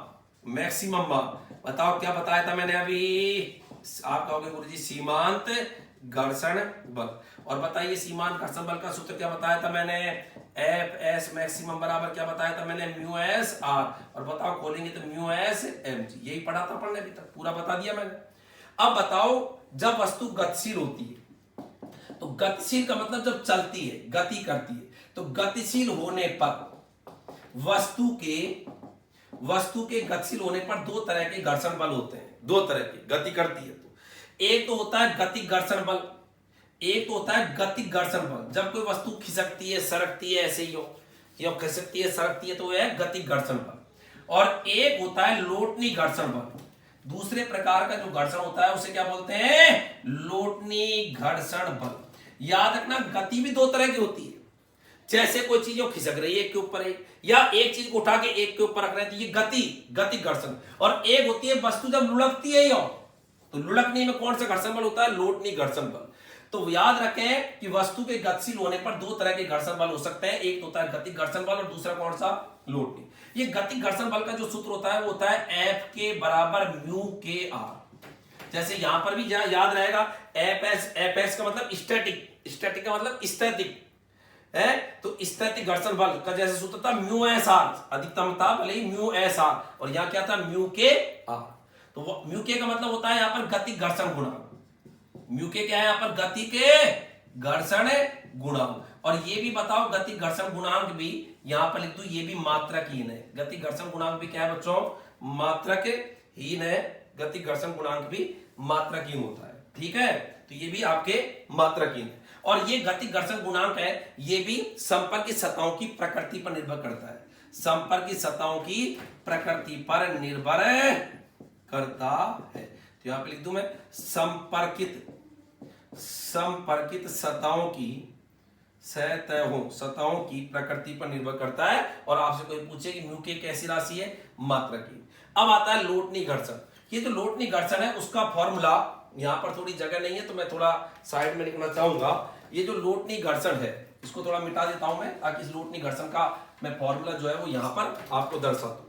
मैक्सिमम मान बताओ क्या बताया था मैंने अभी? आप कहोगे गुरुजी सीमांत घर्षण बल। और बताइए सीमांत घर्षण बल का सूत्र क्या बताया था मैंने? एफ एस मैक्सिमम बराबर क्या बताया था मैंने? Mu S R. और बताओ खोलेंगे तो म्यू एस एम जी। यही पढ़ा था अपन ने अभी तक, पूरा बता दिया मैंने। अब बताओ जब वस्तु गतिशील होती है, तो गतिशील का मतलब जब चलती है, गति करती है, तो गतिशील होने पर वस्तु के गतिशील होने पर दो तरह के घर्षण बल होते हैं। दो तरह के, गति करती है तो एक तो होता है गति घर्षण बल, एक तो होता है गति घर्षण बल। जब कोई वस्तु खिसकती है, सरकती है, ऐसे ही हो, खिसकती है, सरकती है, तो वह है गति घर्षण बल। और एक होता है लोटनी घर्षण बल। दूसरे प्रकार का जो घर्षण होता है उसे क्या बोलते हैं? लोटनी घर्षण बल। याद रखना गति भी दो तरह की होती है। जैसे कोई चीज खिसक रही है एक के ऊपर एक, या एक चीज को उठा के एक के ऊपर रख रहे हैं, तो ये गति घर्षण। और एक होती है वस्तु जब लुढ़कती है, तो लुढ़कने में कौन सा घर्षण बल होता है? लोटनी घर्षण बल। तो याद रखें कि वस्तु के गतिशील होने पर दो तरह के घर्षण बल हो सकते हैं। एक होता है गति घर्षण बल और दूसरा कौन सा? लोटनी। ये गति घर्षण बल का जो सूत्र होता है वो होता है एफ के बराबर म्यू के आर। जैसे यहां पर भी याद रहेगा एफ एस का मतलब स्टैटिक, स्टैटिक का मतलब स्थैतिक है। तो स्थैतिक घर्षण बल का जैसे सूत्र था म्यू एस आर, अधिकतम था भले ही म्यू एस आर, और यहां क्या था? म्यू के आर। तो म्यू के का मतलब होता है यहां पर गति घर्षण गुणांक। म्यू के क्या है यहां पर? गति के घर्षण गुणांक। और ये भी बताओ गति घर्षण गुणांक भी यहां पर लिख दू, ये भी मात्रकहीन है। गति घर्षण गुणांक भी क्या है बच्चों? मात्रकहीन है। गति घर्षण गुणांक भी मात्रकहीन होता है, ठीक है? तो ये भी आपके मात्रकहीन है। और ये गति घर्षण गुणांक है, ये भी संपर्कित सतहों की प्रकृति पर निर्भर करता है। संपर्कित सतहों की प्रकृति पर निर्भर करता है। तो यहां पे लिख दूं मैं संपर्कित सतहों की प्रकृति पर निर्भर करता है। और आपसे कोई पूछे कि म्यू के कैसी राशि है? मात्रकीय। अब आता है लोटनी घर्षण। ये जो लोटनी घर्षण है उसका फॉर्मूला, यहां पर थोड़ी जगह नहीं है तो मैं थोड़ा साइड में लिखना चाहूंगा। ये जो लोटनी घर्षण है इसको थोड़ा मिटा देता हूं मैं, ताकि इस लोटनी घर्षण का मैं फॉर्मूला जो है वो यहां पर आपको दर्शा दूं।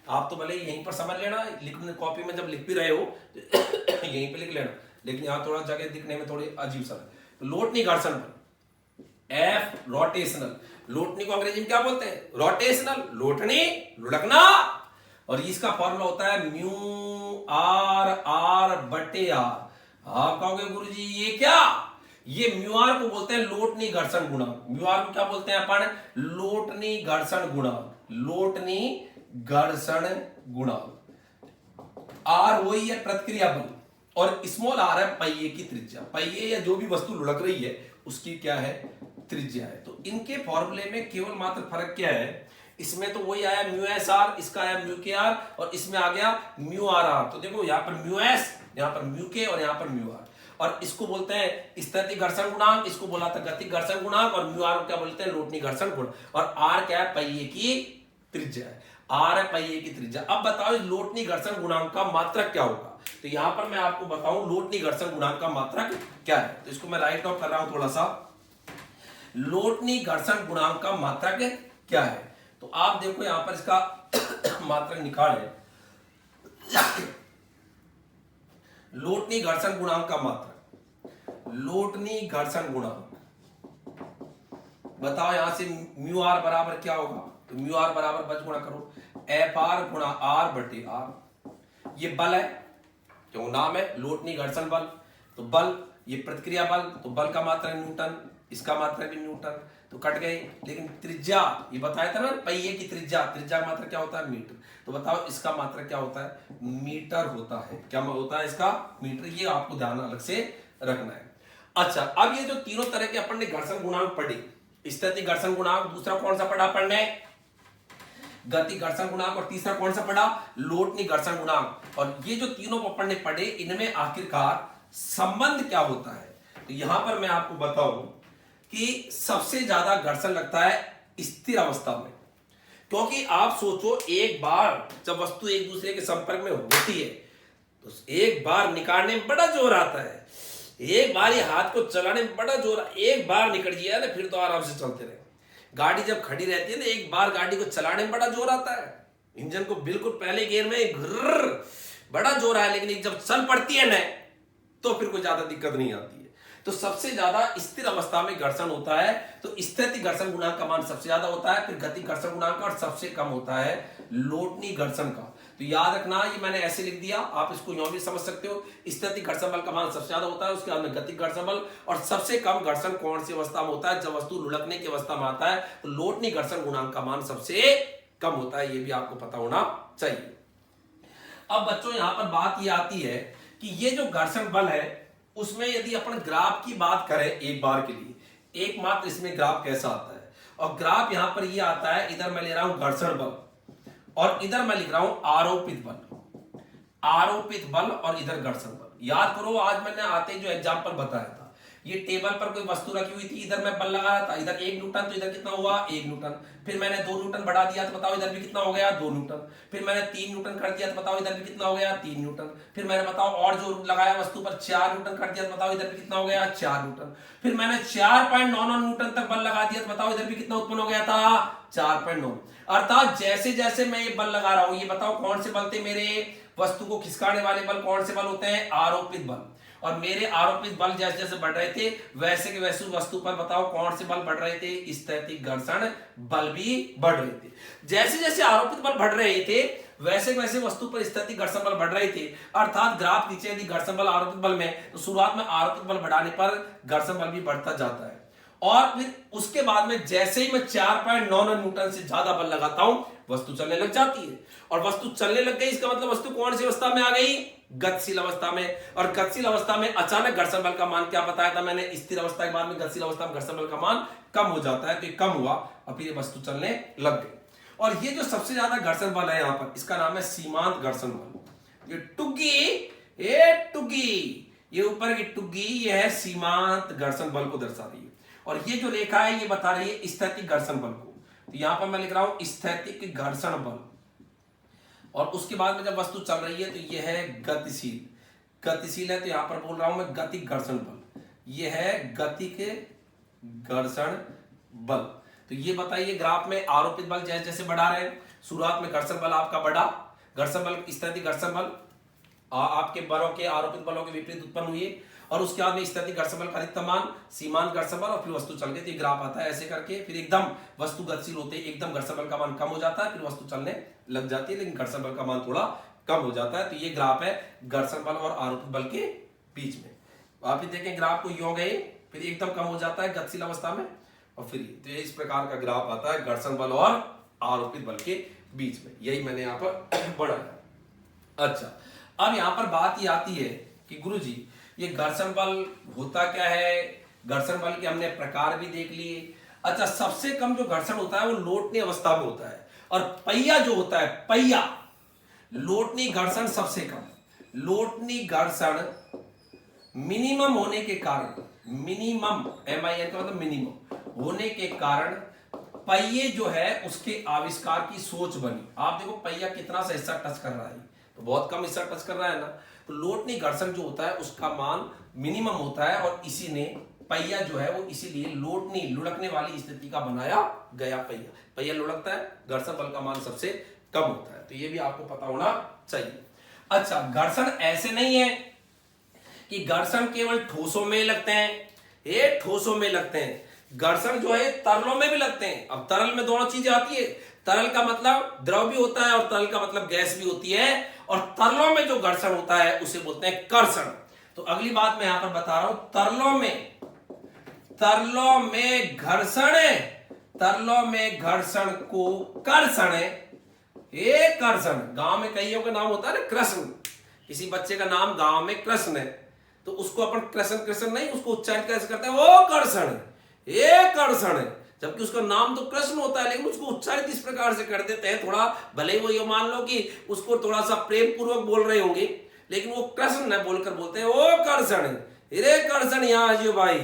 आप तो भले यहीं पर समझ लेना, लिखने कॉपी में जब लिख भी रहे हो तो यहीं पे लिख लेना, लेकिन यहां थोड़ा जगह दिखने में थोड़ी अजीब सा है। तो लोटनी घर्षण एफ रोटेशनल, लोटनी को अंग्रेजी में क्या बोलते हैं? रोटेशनल, लोटनी, लुढ़कना। और इसका फॉर्मूला होता है म्यू आर आर बटे आर। आप कहोगे गुरुजी ये क्या? ये म्यू आर को बोलते हैं लोटनी घर्षण गुणांक। म्यू आर को क्या बोलते हैं अपन? लोटनी घर्षण गुणांक। लोटनी घर्षण गुणांक। आर वही है प्रतिक्रिया बल और स्मॉल आर है पहिए की त्रिज्या। पहिए या जो भी वस्तु लुढ़क रही है उसकी क्या है? त्रिज्या है। तो इनके फॉर्मूले में केवल मात्र फर्क क्या है? इसमें तो वही आया म्यू एस आर, इसका आया म्यू के आर और इसमें आ गया म्यू आर आर। तो देखो यहां पर म्यू एस, यहां पर म्यू के और यहां पर म्यू आर। और इसको बोलते हैं स्थैतिक घर्षण गुणांक, इसको बोला था गतिक घर्षण गुणांक और म्यू आर को क्या बोलते हैं? लोटनी घर्षण गुण। और आर क्या है? पहिए की त्रिज्या है। आर है पहिए की त्रिज्या। अब बताओ लोटनी घर्षण गुणांक का मात्रक क्या होगा? तो यहां पर मैं आपको बताऊं लोटनी घर्षण गुणांक का मात्रक क्या है। तो इसको मैं राइट ऑफ कर रहा हूं थोड़ा सा। लोटनी घर्षण गुणांक का मात्रक क्या है? तो आप देखो यहां पर इसका मात्रक निकाले। लोटनी घर्षण गुणांक का मात्रक, लोटनी घर्षण गुणांक बताओ यहां से म्यू आर बराबर क्या होगा? तो म्यू आर बराबर बच गुणा करो एफ आर गुणा आर बटे आर। ये बल है, क्यों नाम है लोटनी घर्षण बल। तो बल ये प्रतिक्रिया बल, तो बल का मात्रक न्यूटन, इसका मात्रक भी न्यूटन, तो कट गए। लेकिन त्रिज्या ये बताया था ना पहिए की त्रिज्या, त्रिज्या का मात्रक क्या होता है? मीटर। तो बताओ इसका मात्रक क्या होता है? मीटर होता है। क्या होता है इसका? मीटर। ये आपको ध्यान अलग से रखना है। अच्छा, अब ये जो तीनों तरह के अपन ने घर्षण गुणांक पढ़े, स्थैतिक घर्षण गुणांक, दूसरा कौन सा पढ़ा अपन ने? गति घर्षण गुणांक, और तीसरा कौन सा पढ़ा? लोटनी घर्षण गुणांक। और ये जो तीनों अपन ने पढ़े इनमें आखिरकार संबंध क्या होता है? तो यहां पर मैं आपको बताऊं कि सबसे ज्यादा घर्षण लगता है स्थिर अवस्था में। क्योंकि आप सोचो एक बार जब वस्तु एक दूसरे के संपर्क में होती है तो एक बार निकालने में बड़ा जोर आता है, एक बार ये हाथ को चलाने में बड़ा जोर, एक बार निकल गया ना फिर तो आराम से चलते रहे। गाड़ी जब खड़ी रहती है ना एक बार गाड़ी को चलाने में बड़ा जोर आता है, इंजन को बिल्कुल पहले गियर में घर्र बड़ा जोर है, लेकिन जब चल पड़ती है ना तो फिर कोई ज्यादा दिक्कत नहीं आती है। तो सबसे ज्यादा स्थिर अवस्था में घर्षण होता है तो स्थैतिक घर्षण गुणांक का मान सबसे ज्यादा होता है, फिर गतिक घर्षण गुणांक का, और सबसे कम होता है लोटनी घर्षण का। तो याद रखना ये मैंने ऐसे लिख दिया, आप इसको यूं भी समझ सकते हो। स्थैतिक घर्षण बल का मान सबसे ज्यादा होता है, उसके बाद में गतिक घर्षण बल, और सबसे कम घर्षण कौन सी अवस्था में होता है? जब वस्तु लुढ़कने की अवस्था में आता है तो लोटनी घर्षण गुणांक का मान सबसे कम होता है। ये भी आपको पता होना चाहिए। अब बच्चों यहां पर बात ये आती है कि ये जो घर्षण बल है उसमें यदि अपन ग्राफ की बात करें एक बार के लिए, एकमात्र इसमें ग्राफ कैसा आता है? और ग्राफ यहां पर ये आता है, इधर मैं ले रहा हूं घर्षण बल और इधर मैं लिख रहा हूं आरोपित बल, आरोपित बल और इधर घर्षण बल। याद करो आज मैंने आते जो एग्जांपल बताया था, ये टेबल पर कोई वस्तु रखी हुई थी, इधर मैं बल लगाया था, इधर 1 न्यूटन, तो इधर कितना हुआ? 1 न्यूटन। फिर मैंने 2 न्यूटन बढ़ा दिया तो बताओ इधर भी कितना हो गया? 2 न्यूटन। फिर मैंने 3 न्यूटन कर दिया तो बताओ इधर भी कितना हो गया? 3 न्यूटन। फिर मैंने बताओ और जो लगाया वस्तु पर 4 न्यूटन कर दिया तो बताओ इधर भी कितना हो गया? 4 न्यूटन। फिर मैंने 4.99 न्यूटन तक बल लगा दिया तो बताओ इधर भी कितना उत्पन्न हो गया था? 4.9। अर्थात जैसे जैसे मैं ये बल लगा रहा हूं, ये बताओ कौन से बल थे मेरे? वस्तु को खिसकाने वाले बल कौन से बल होते हैं? आरोपित बल। और मेरे आरोपित बल जैसे जैसे बढ़ रहे थे वैसे के वैसे वस्तु पर बताओ कौन से बल बढ़ रहे थे? स्थैतिक घर्षण बल भी बढ़ रहे थे। जैसे जैसे आरोपित बल बढ़ रहे थे वैसे वैसे वस्तु पर स्थैतिक घर्षण बल बढ़ रहे थे। अर्थात ग्राफ नीचे यदि घर्षण बल आरोपित बल में, तो शुरुआत में आरोपित बल बढ़ाने पर घर्षण बल भी बढ़ता जाता है, और फिर उसके बाद में जैसे ही मैं 4.99 न्यूटन से ज्यादा बल लगाता हूं वस्तु चलने लग जाती है। और वस्तु चलने लग गई इसका मतलब वस्तु कौन सी अवस्था में आ गई? गतिशील अवस्था में। और गतिशील अवस्था में अचानक घर्षण बल का मान क्या बताया था मैंने? स्थिर अवस्था के बाद में गतिशील अवस्था में घर्षण बल का मान कम हो जाता है, तो ये कम हुआ और फिर ये वस्तु चलने लग गई। और ये जो सबसे ज्यादा घर्षण बल है यहां पर, इसका नाम है सीमांत घर्षण बल। ये टुग्गी, ये ऊपर की टुग्गी, ये है सीमांत घर्षण बल को दर्शा रही है। और ये जो रेखा है ये बता रही है स्थैतिक घर्षण बल को। तो यहां पर मैं लिख रहा हूं स्थैतिक घर्षण बल, और उसके बाद में जब वस्तु चल रही है तो ये है गतिशील, गतिशील है तो यहां पर बोल रहा हूं मैं गतिक घर्षण बल, ये है गतिक घर्षण बल। तो ये बताइए ग्राफ में आरोपित बल जैसे जैसे बढ़ा रहे हैं, शुरुआत में घर्षण बल आपका बढ़ा, घर्षण बल स्थैतिक घर्षण बल आपके बलों के आरोपित बलों के विपरीत उत्पन्न हुए, और उसके बाद में स्थिति घर्षण बल का अधिकतम मान, सीमांत घर्षण बल, और फिर वस्तु चल गई। तो ग्राफ आता है ऐसे करके, फिर एकदम वस्तु गतिशील होते ही एकदम घर्षण बल का मान कम हो जाता है, फिर वस्तु चलने लग जाती है, लेकिन घर्षण बल का मान थोड़ा कम हो जाता है। तो ये ग्राफ है घर्षण बल और आरोपित बल के बीच में। आप भी देखें ग्राफ को यो गए, फिर एकदम कम हो जाता है गतिशील अवस्था में, और फिर तो इस प्रकार का ग्राफ आता है घर्षण बल और आरोपित बल के बीच में। यही मैंने यहाँ पर बढ़ाया। अच्छा, अब यहाँ पर बात ये आती है कि गुरुजी ये घर्षण बल होता क्या है, घर्षण बल के हमने प्रकार भी देख लिए। अच्छा, सबसे कम जो घर्षण होता है वो लोटनी अवस्था में होता है, और पहिया जो होता है, पहिया लोटनी घर्षण सबसे कम। लोटनी घर्षण मिनिमम होने के कारण, मिनिमम MIN का मतलब मिनिमम होने के कारण पहिए जो है उसके आविष्कार की सोच बनी। आप देखो पहिया कितना सा हिस्सा टच कर रहा है, तो बहुत कम हिस्सा टच कर रहा है ना। तो लोटनी घर्षण जो होता है उसका मान मिनिमम होता है, और इसी ने पहिया जो है वो इसीलिए लोटनी लुढ़कने वाली स्थिति का बनाया गया। पहिया लुढ़कता है, घर्षण बल का मान सबसे कम होता है। तो ये भी आपको पता होना चाहिए। अच्छा, घर्षण ऐसे नहीं है कि घर्षण केवल ठोसों में लगते हैं, ये ठोसों में लगते हैं। घर्षण जो है तरलों में भी लगते हैं। अब तरल में दोनों चीजें आती है, तरल का मतलब द्रव भी होता है और तरल का मतलब गैस भी होती है, और तरलों में जो घर्षण होता है उसे बोलते हैं कर्षण। तो अगली बात मैं यहां पर बता रहा हूं, तरलों में घर्षण को कर्षण है। ये कर्षण, गांव में कईयों का नाम होता है ना कृष्ण, किसी बच्चे का नाम गांव में कृष्ण है, तो उसको अपन कृष्ण नहीं, उसको उच्चारण कैसे करते हैं, वो कर्षण है, ये कर्षण है। जबकि उसका नाम तो कृष्ण होता है, लेकिन उसको उच्चारित इस प्रकार से कर देते हैं, थोड़ा भले वो ये मान लो कि उसको थोड़ा सा प्रेम पूर्वक बोल रहे होंगे, लेकिन वो कृष्ण न बोलकर बोलते हैं वो कर्षण है, रे कर्षण यहाँ आ भाई।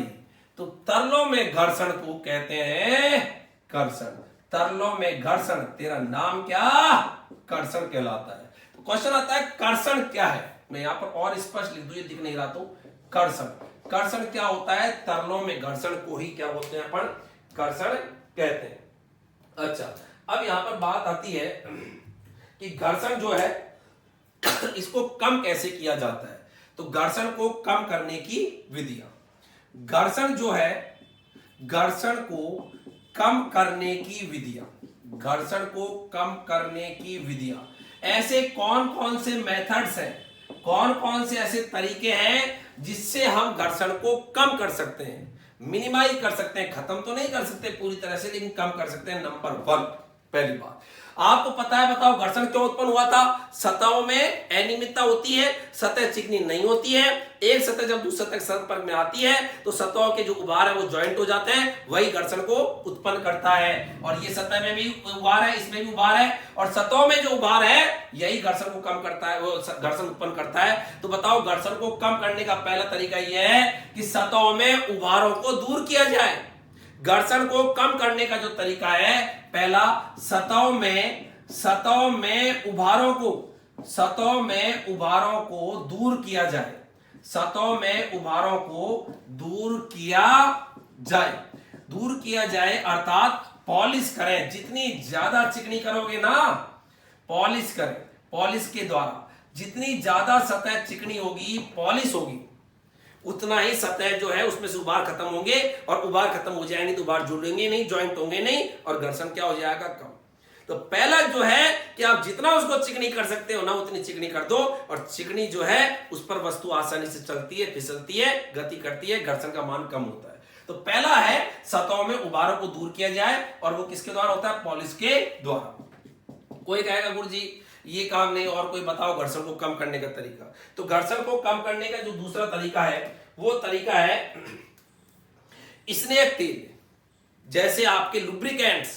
तो तरलों में घर्षण को कहते हैं कर्षण। तरलों में घर्षण, तेरा नाम क्या, कर्षण कहलाता है। तो क्वेश्चन आता है कर्षण क्या है, मैं यहां पर और स्पष्ट लिख दूं, ये दिख नहीं रहा तो कर्षण क्या होता है, तरलों में घर्षण को ही क्या बोलते हैं अपन, कर्षण कहते हैं। अच्छा, अब यहां पर बात आती है कि घर्षण जो है इसको कम कैसे किया जाता है। तो घर्षण को कम करने की विधियां, घर्षण जो है, घर्षण को कम करने की विधियां, घर्षण को कम करने की विधियां, ऐसे कौन कौन से मेथड्स हैं, कौन कौन से ऐसे तरीके हैं जिससे हम घर्षण को कम कर सकते हैं, मिनिमाइज कर सकते हैं। खत्म तो नहीं कर सकते पूरी तरह से, लेकिन कम कर सकते हैं। नंबर 1, पहली बात आपको पता है, बताओ घर्षण क्यों उत्पन्न हुआ था। सतहों में अनियमितता होती है, सतह चिकनी नहीं होती है। एक सतह जब दूसरी सतह के संपर्क में आती है तो सतहों के जो उभार है वो ज्वाइंट हो जाते हैं, वही घर्षण को उत्पन्न करता है। और ये सतह में भी उभार है, इसमें भी उभार है, और सतहों में जो उभार है यही घर्षण को कम करता है, वो घर्षण उत्पन्न करता है। तो बताओ घर्षण को कम करने का पहला तरीका यह है कि सतहों में उभारों को दूर किया जाए। घर्षण को कम करने का जो तरीका है, पहला सतहों में उभारों को दूर किया जाए। सतहों में उभारों को दूर किया जाए अर्थात पॉलिश करें। जितनी ज्यादा चिकनी करोगे ना, पॉलिश करें, पॉलिश के द्वारा जितनी ज्यादा सतह चिकनी होगी, पॉलिश होगी, उतना ही सतह जो है उसमें से उभार खत्म होंगे, और उभार खत्म हो जाएंगे तो उभार जुड़ेंगे नहीं, ज्वाइंट होंगे नहीं, और घर्षण क्या हो जाएगा, कम। तो पहला जो है कि आप जितना उसको चिकनी कर सकते हो ना उतनी चिकनी कर दो, और चिकनी जो है उस पर वस्तु आसानी से चलती है, फिसलती है, गति करती है, घर्षण का मान कम होता है। तो पहला है सतहों में उभारों को दूर किया जाए, और वो किसके द्वारा होता है, पॉलिश के द्वारा। कोई कहेगा गुरुजी ये काम नहीं, और कोई बताओ घर्षण को कम करने का तरीका। तो घर्षण को कम करने का जो दूसरा तरीका है वो तरीका है स्नेक तेल। जैसे आपके लुब्रिकेंट्स,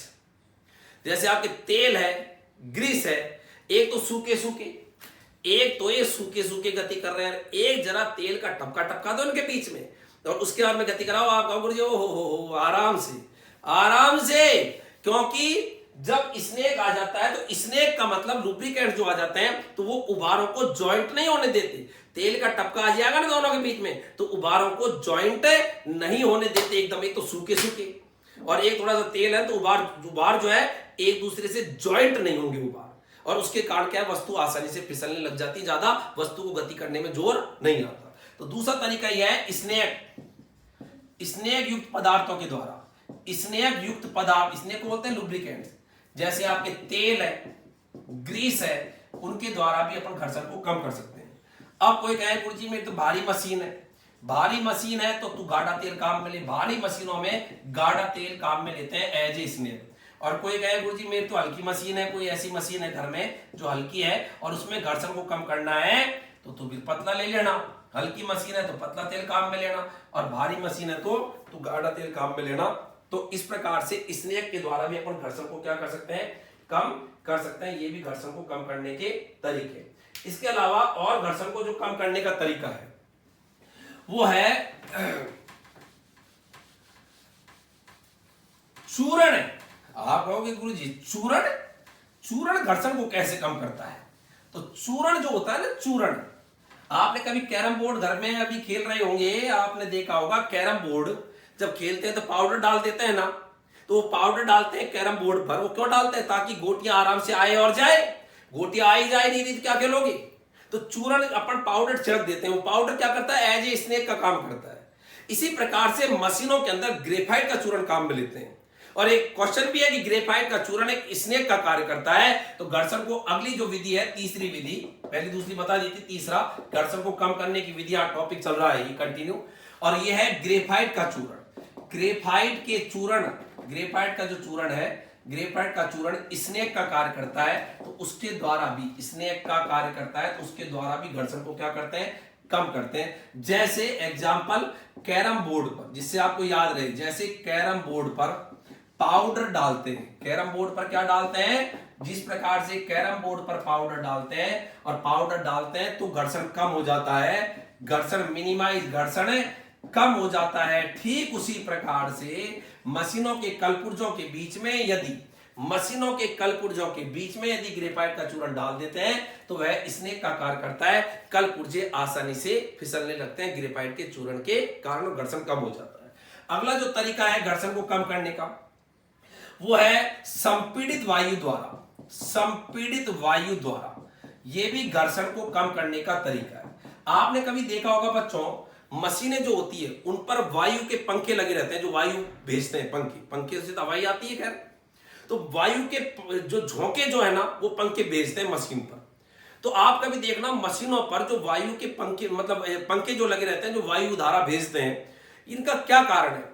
जैसे आपके तेल है, ग्रीस है, एक तो सूखे एक तो ये सूखे गति कर रहे हैं, एक जरा तेल का टपका दो इनके बीच में, और उसके बाद में गति कराओ। आप कहो गुरुजी हो आराम से, क्योंकि जब स्नेक आ जाता है तो स्नेक का मतलब लुब्रिकेंट जो आ जाते हैं तो वो उभारों को ज्वाइंट नहीं होने देते। तेल का टपका आ जाएगा ना दोनों के बीच में, तो उभारों को ज्वाइंट नहीं होने देते एकदम। एक तो सूखे और एक थोड़ा सा तेल है, तो उभार जो है एक दूसरे से ज्वाइंट नहीं होंगे उभार, और उसके कारण क्या है, वस्तु आसानी से फिसलने लग जाती है, ज्यादा वस्तु को गति करने में जोर नहीं आता। तो दूसरा तरीका यह है स्नेह युक्त पदार्थों के द्वारा। स्नेह युक्त पदार्थ, स्नेह को बोलते हैं लुब्रिकेंट्स, जैसे आपके तेल है, ग्रीस है, उनके द्वारा भी अपन घर्षण को कम कर सकते हैं। अब कोई कहे गुरुजी मेरी तो भारी मशीन है, भारी मशीन है तो तू गाढ़ा तेल काम में ले, भारी मशीनों में गाढ़ा तेल काम में लेते हैं एज ए स्नेह। और कोई कहे गुरुजी मेरी तो हल्की मशीन है, कोई ऐसी मशीन है घर में जो हल्की है और उसमें घर्षण को कम करना है तो तू फिर पतला ले लेना। हल्की मशीन है तो पतला तेल काम में लेना और भारी मशीन है तो तू गाढ़ा तेल काम में लेना। तो इस प्रकार से स्नेह के द्वारा भी अपन घर्षण को क्या कर सकते हैं, कम कर सकते हैं। ये भी घर्षण को कम करने के तरीके। इसके अलावा और घर्षण को जो कम करने का तरीका है वो है चूर्ण। आप कहोगे गुरुजी चूर्ण घर्षण को कैसे कम करता है? तो चूर्ण जो होता है ना, चूर्ण, आपने कभी कैरम बोर्ड घर में अभी खेल रहे होंगे, आपने देखा होगा कैरम बोर्ड जब खेलते हैं तो पाउडर डाल देते हैं ना, तो वो पाउडर डालते हैं कैरम बोर्ड पर। वो क्यों डालते हैं? ताकि गोटियां आराम से आए और जाए। गोटियां आई जाए नहीं तो क्या खेलोगे? तो चूर्ण अपन पाउडर छिड़क देते हैं, वो पाउडर क्या करता है, एज ए स्नेक का काम करता है। इसी प्रकार से मशीनों के अंदर ग्रेफाइट का चूर्ण काम में लेते हैं। और एक क्वेश्चन भी है कि ग्रेफाइट का चूर्ण एक स्नेक का कार्य करता है। तो घर्षण को, अगली जो विधि है, तीसरी विधि, पहली दूसरी बता दी थी, तीसरा घर्षण को कम करने की विधि, टॉपिक चल रहा है ये कंटिन्यू, और ये है ग्रेफाइट का चूर्ण। ग्रेफाइट के चूर्ण, ग्रेफाइट का जो चूर्ण है, ग्रेफाइट का चूर्ण स्नेक का कार्य करता है, तो उसके द्वारा भी, स्नेक का कार्य करता है तो उसके द्वारा भी घर्षण को क्या करते हैं, कम करते हैं। जैसे एग्जांपल कैरम बोर्ड पर, जिससे आपको याद रहे, जैसे कैरम बोर्ड पर पाउडर डालते हैं, कैरम बोर्ड पर क्या डालते हैं, जिस प्रकार से कैरम बोर्ड पर पाउडर डालते हैं और पाउडर डालते हैं तो घर्षण कम हो जाता है, घर्षण मिनिमाइज, घर्षण कम हो जाता है। ठीक उसी प्रकार से मशीनों के कलपुर्जों के बीच में यदि, मशीनों के कलपुर्जों के बीच में यदि ग्रेफाइट का चूर्ण डाल देते हैं तो वह स्नेक का कार्य करता है, कलपुर्जे आसानी से फिसलने लगते हैं ग्रेफाइट के चूर्ण के कारण, घर्षण कम हो जाता है। अगला जो तरीका है घर्षण को कम करने का वो है संपीड़ित वायु द्वारा। संपीड़ित वायु द्वारा यह भी घर्षण को कम करने का तरीका है। आपने कभी देखा होगा बच्चों, मशीनें जो होती है उन पर वायु के पंखे लगे रहते हैं, जो वायु भेजते हैं, पंखे से तो हवाई आती है, खैर, तो वायु के जो झोंके जो है ना वो पंखे भेजते हैं मशीन पर। तो आप कभी देखना मशीनों पर जो वायु के पंखे, मतलब पंखे जो लगे रहते हैं जो वायु धारा भेजते हैं, इनका क्या कारण है?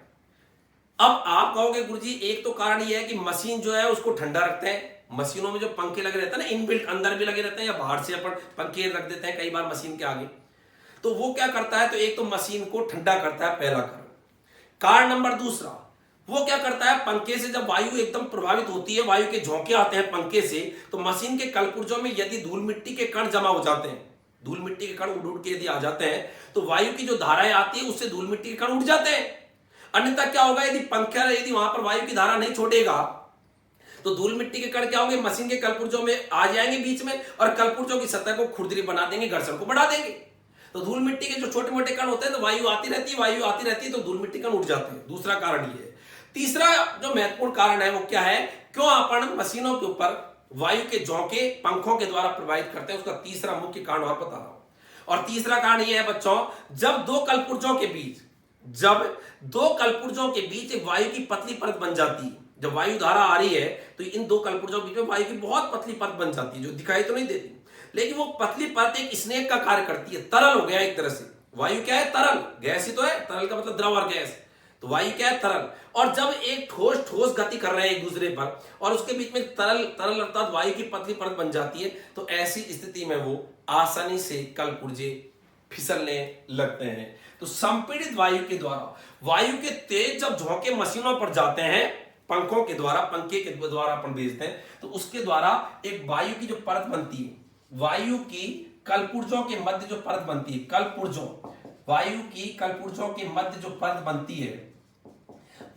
अब आप कहोगे गुरुजी एक तो कारण यह है कि मशीन जो है उसको ठंडा रखते हैं। मशीनों में जो पंखे लगे रहते हैं ना, इनबिल्ट अंदर भी लगे रहते हैं या बाहर से अपन पंखे रख देते हैं कई बार मशीन के आगे, तो वो क्या करता है, तो एक तो मशीन को ठंडा करता है, पहला कारण नंबर दूसरा, वो क्या करता है, पंखे से जब वायु एकदम प्रभावित होती है, वायु के झोंके आते हैं पंखे से, तो मशीन के कलपुर्जों में यदि धूल मिट्टी के कण जमा हो जाते हैं, धूल मिट्टी के कण उड़ के यदि आ जाते हैं तो वायु की जो धाराएं आती है उससे धूल मिट्टी के कण उड़ जाते हैं। अन्यथा क्या होगा, यदि पंखा यदि वहां पर वायु की धारा नहीं छोड़ेगा तो धूल मिट्टी के कण क्या होंगे, मशीन के कलपुर्जों में आ जाएंगे बीच में और कलपुर्जों की सतह को खुरदरी बना देंगे, घर्षण को बढ़ा देंगे। तो धूल मिट्टी के जो छोटे मोटे कण होते हैं तो वायु आती रहती है, वायु आती रहती है तो धूल मिट्टी कण उठ जाते हैं। दूसरा कारण ये है। तीसरा जो महत्वपूर्ण कारण है वो क्या है, क्यों अपन मशीनों के ऊपर वायु के झोंके पंखों के द्वारा प्रभावित करते हैं, उसका तीसरा मुख्य कारण और बता रहा हूं। और तीसरा कारण यह है बच्चों, जब दो कलपुर्जों के बीच एक वायु की पतली परत बन जाती है, जब वायु धारा आ रही है तो इन दो कलपुर्जों के बीच में वायु की बहुत पतली परत बन जाती है, जो दिखाई तो नहीं देती, लेकिन वो पतली परत एक स्नेक का कार्य करती है, तरल हो गया एक तरह से। वायु क्या है, तरल, गैस ही तो है, तरल का मतलब द्रव और गैस, तो वायु क्या है, तरल। और जब एक ठोस गति कर रहे हैं एक दूसरे पर और उसके बीच में तरल अर्थात वायु की पतली परत बन जाती है, तो ऐसी स्थिति में वो आसानी से कलपुर्जे फिसलने लगते हैं। तो संपीड़ित वायु के द्वारा, वायु के तेज जब झोंके मशीनों पर जाते हैं, पंखों के द्वारा, पंखे के द्वारा अपन भेजते हैं, तो उसके द्वारा एक वायु की जो परत बनती है, वायु की कलपुर्जों के मध्य जो परत बनती है, वायु की कलपुर्जों के मध्य जो परत बनती है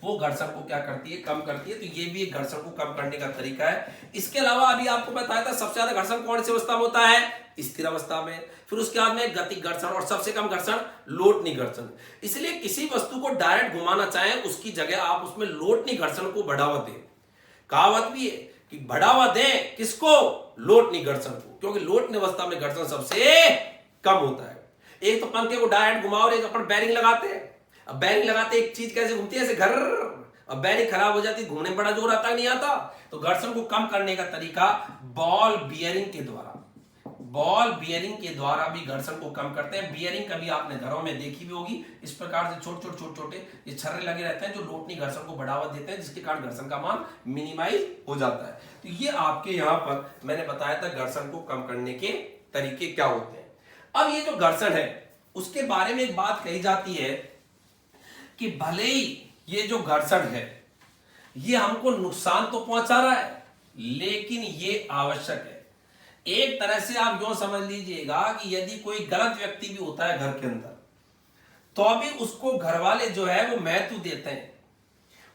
वो घर्षण को क्या करती है, कम करती है। तो ये भी एक घर्षण को कम करने का तरीका है। इसके अलावा अभी आपको बताया था सबसे ज्यादा घर्षण कौन सी अवस्था में होता है, स्थिर अवस्था में, फिर उसके बाद में गति घर्षण और सबसे कम घर्षण लोटनी घर्षण। इसलिए किसी वस्तु को डायरेक्ट घुमाना चाहें उसकी जगह आप उसमें लोटनी घर्षण को बढ़ावा दें। कहावत भी है कि बढ़ावा दें किसको, लोटनी घर्षण को, क्योंकि लोटनी अवस्था में घर्षण सबसे कम होता है। एक तो पंखे को डायरेक्ट घुमाओ और एक अपन बैरिंग लगाते हैं। अब बैरिंग लगाते एक चीज कैसे घूमती है, ऐसे घर। अब बैरिंग खराब हो जाती, घूमने में बड़ा जोर आता नहीं आता। तो घर्षण को कम करने का तरीका बॉल बियरिंग के द्वारा, बॉल बियरिंग के द्वारा भी घर्षण को कम करते हैं। बियरिंग कभी आपने घरों में देखी भी होगी, इस प्रकार से छोटे ये छर्रे लगे रहते हैं जो लोटनी घर्षण को बढ़ावा देते हैं, जिसके कारण घर्षण का मान मिनिमाइज हो जाता है। तो ये आपके यहाँ पर मैंने बताया था घर्षण को कम करने के तरीके क्या होते हैं। अब ये जो घर्षण है उसके बारे में एक बात कही जाती है कि भले ही ये जो घर्षण है ये हमको नुकसान तो पहुंचा रहा है, लेकिन ये आवश्यक है। एक तरह से आप यूं समझ लीजिएगा कि यदि कोई गलत व्यक्ति भी होता है घर के अंदर, तो अभी उसको घर वाले जो है वो महत्व देते हैं,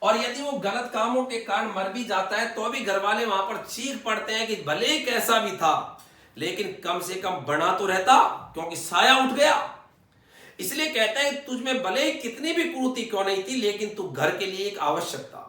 और यदि वो गलत कामों के कारण मर भी जाता है तो अभी घर वाले वहां पर चीख पड़ते हैं कि भले ही कैसा भी था लेकिन कम से कम बना तो रहता, क्योंकि साया उठ गया। इसलिए कहते हैं तुझ में भले ही कितनी भी कुरीति क्यों नहीं थी, लेकिन तू घर के लिए एक आवश्यक था।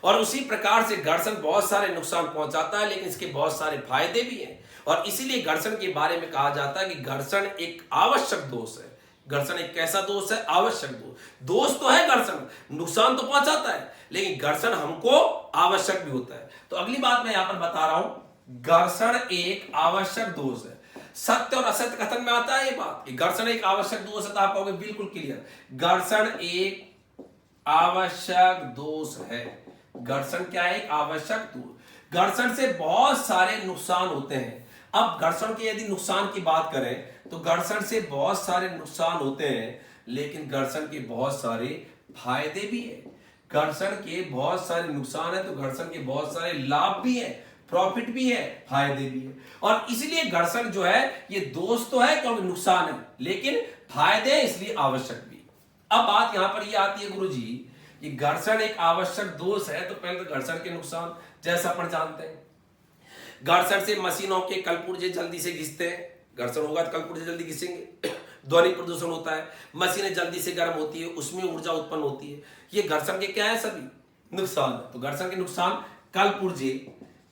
और उसी प्रकार से घर्षण बहुत सारे नुकसान पहुंचाता है, लेकिन इसके बहुत सारे फायदे भी हैं। और इसीलिए घर्षण के बारे में कहा जाता है कि घर्षण एक आवश्यक दोष है। घर्षण एक कैसा दोष है? आवश्यक दोष। दोष तो है घर्षण, नुकसान तो पहुंचाता है, लेकिन घर्षण हमको आवश्यक भी होता है। तो अगली बात मैं यहां पर बता रहा हूं, घर्षण एक आवश्यक दोष है। सत्य और असत्य कथन में आता है ये बात कि घर्षण एक आवश्यक दोष है, तो आप कहोगे बिल्कुल क्लियर, घर्षण एक आवश्यक दोष है। घर्षण क्या है? एक आवश्यक दोष। घर्षण से बहुत सारे नुकसान होते हैं। अब घर्षण के यदि नुकसान की बात करें तो घर्षण से बहुत सारे नुकसान होते हैं, लेकिन घर्षण के बहुत सारे फायदे भी है। घर्षण के बहुत सारे नुकसान है तो घर्षण के बहुत सारे लाभ भी है, प्रॉफिट भी है, फायदे भी है। और इसलिए घर्षण जो है ये दोष तो है क्योंकि नुकसान है, लेकिन फायदे हैं इसलिए आवश्यक भी। अब बात यहां पर ये आती है गुरुजी, ये घर्षण एक आवश्यक दोष है, तो पहले तो घर्षण के नुकसान जैसा अपन जानते हैं। घर्षण से मशीनों के कलपुर्जे जल्दी से घिसते हैं। घर्षण होगा तो कलपुर्जे जल्दी घिसेंगे। ध्वनि प्रदूषण होता है, मशीनें जल्दी से गर्म होती है, उसमें ऊर्जा उत्पन्न होती है। ये घर्षण के क्या है? सभी नुकसान। तो घर्षण के नुकसान,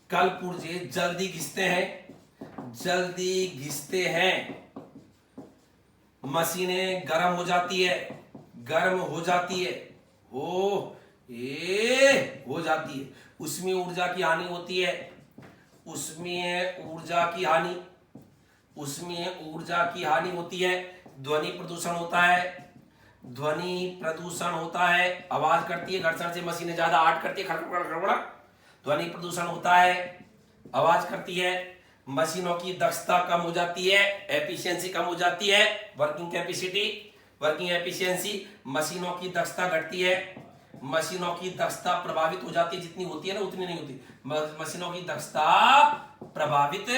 कलपुर्जे जल्दी घिसते हैं, मशीनें गर्म हो जाती है, हो जाती है, उसमें ऊर्जा की हानि होती है, ध्वनि प्रदूषण होता है, आवाज करती है। घर्षण से मशीनें ज्यादा आट करती है, खड़खड़, ध्वनि प्रदूषण होता है, आवाज करती है। मशीनों की दक्षता कम हो जाती है, एफिशिएंसी कम हो जाती है, वर्किंग एफिशिएंसी, मशीनों की दक्षता घटती है, मशीनों की दक्षता प्रभावित हो जाती है, जितनी होती है ना उतनी नहीं होती, मशीनों की दक्षता प्रभावित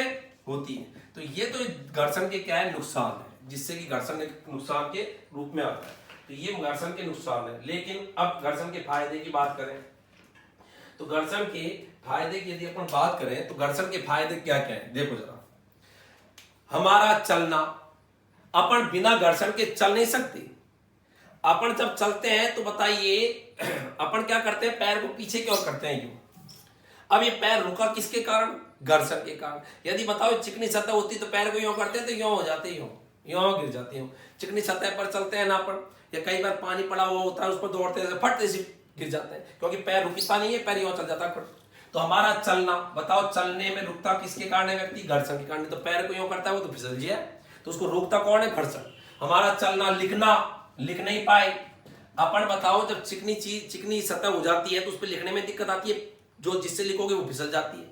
होती है। तो ये तो घर्षण के क्या है? नुकसान है, जिससे कि घर्षण एक नुकसान के रूप में आता है। तो ये घर्षण के नुकसान है। लेकिन अब घर्षण के फायदे की बात करें तो घर्षण के फायदे की यदि अपन बात करें तो घर्षण के फायदे क्या क्या है? देखो जरा, हमारा चलना, अपन बिना घर्षण के चल नहीं सकते। अपन जब चलते हैं तो बताइए अपन क्या करते हैं? पैर को पीछे क्यों करते हैं? यूं। अब ये पैर रुका किसके कारण? घर्षण के कारण। यदि बताओ चिकनी सतह होती तो पैर को यूं करते हैं तो यूं हो जाते, यूं गिर जाते हैं। चिकनी सतह पर चलते हैं ना अपन, या कई बार पानी पड़ा हुआ होता है उस पर दौड़ते हैं, फट से गिर जाते हैं, क्योंकि पैर रुकता नहीं है, पैर यूं चल जाता है। तो हमारा चलना, बताओ चलने में रुकता किसके कारण है व्यक्ति? घर्षण के कारण। तो पैर को यूं करता है वो तो फिसल जाए, तो उसको रोकता कौन है? घर्षण। हमारा चलना, लिख नहीं पाए अपन, बताओ जब चिकनी सतह हो जाती है तो उस पर लिखने में दिक्कत आती है, जो जिससे लिखोगे वो फिसल जाती है।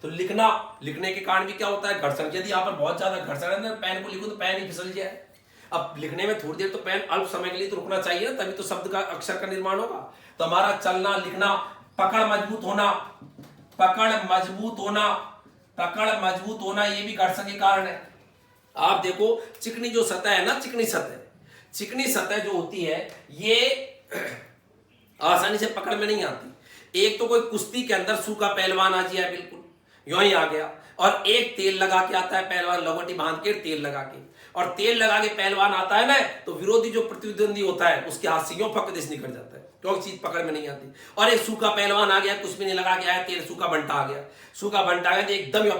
तो लिखने के कारण भी क्या होता है? घर्षण। यदि यहाँ पर बहुत ज्यादा घर्षण है ना, पेन को लिखो तो पेन ही फिसल जाए। अब लिखने में थोड़ी देर तो पेन अल्प समय के लिए तो रुकना चाहिए ना, तभी तो शब्द का अक्षर का निर्माण होगा। तो हमारा चलना, लिखना, पकड़ मजबूत होना, ये भी घर्षण के कारण है। आप देखो चिकनी जो सतह है ना, चिकनी सतह जो होती है ये आसानी से पकड़ में नहीं आती। एक तो कोई कुश्ती के अंदर सूखा पहलवान आ जाए, बिल्कुल यूं ही आ गया, और एक तेल लगा के आता है पहलवान, लगोटी बांध के तेल लगा के, और तेल लगा के पहलवान आता है ना, तो विरोधी जो प्रतिद्वंदी होता है उसके हाथ से यूं फक देश निकल जाता है, क्योंकि चीज पकड़ में नहीं आती। और एक सूखा पहलवान आ गया, कुछ भी नहीं लगा के आया, तेल सूखा बंटा आ गया तो एकदम यूं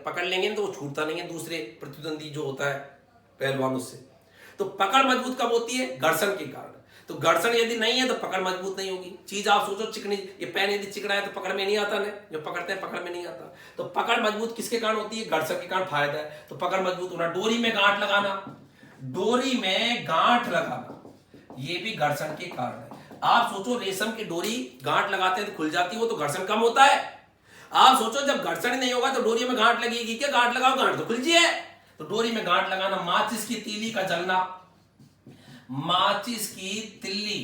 पकड़ लेंगे तो वो छूटता नहीं है दूसरे प्रतिद्वंदी जो होता है पहलवान उससे। तो पकड़ मजबूत कब होती है? घर्षण के कारण। तो घर्षण यदि नहीं है तो पकड़ मजबूत नहीं होगी। चीज आप सोचो चिकनी, ये पेन यदि चिकना है तो पकड़ में नहीं आता ना, जो पकड़ते हैं पकड़ में नहीं आता। तो पकड़ मजबूत किसके कारण होती है? घर्षण के कारण फायदा है। तो पकड़ मजबूत होना। डोरी में गांठ लगाना, डोरी में गांठ लगाना, ये भी घर्षण के कारण है। आप सोचो रेशम की डोरी गांठ लगाते हैं तो खुल जाती है, वो तो घर्षण कम होता है। आप सोचो जब घर्षण नहीं होगा तो डोरी में गांठ लगेगी क्या? गांठ लगाओ, गांठ तो खुल जी है। तो डोरी में गांठ लगाना। माचिस की तीली का जलना, माचिस की तिल्ली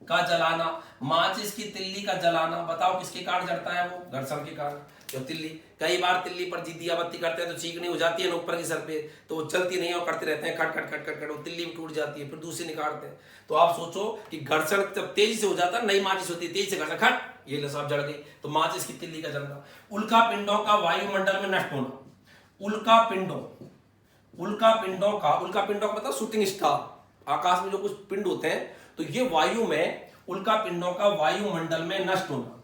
का जलाना, माचिस की तिल्ली का जलाना, बताओ किसके कारण जलता है? वो घर्षण के कारण। जो तिल्ली, कई बार तिल्ली पर दिया बत्ती करते हैं तो चीकनी हो जाती है ना ऊपर की सर पे, तो वो चलती नहीं और करते रहते हैं खट खट खट खट खट, वो तिल्ली भी टूट जाती है, फिर दूसरी निकालते हैं। तो आप सोचो कि घर्षण जब तेजी से हो जाता है, नई माचिस होती है, तेजी से घर्षण खट, ये सब जल गई। तो माचिस की तिल्ली का जलना। उल्का पिंडों का वायुमंडल में नष्ट होना। उल्का पिंडों, उल्का पिंडों का, उल्का पिंडों का मतलब शूटिंग स्टार, आकाश में जो कुछ पिंड होते हैं, तो ये वायु में, उल्का पिंडों का वायुमंडल में नष्ट होना,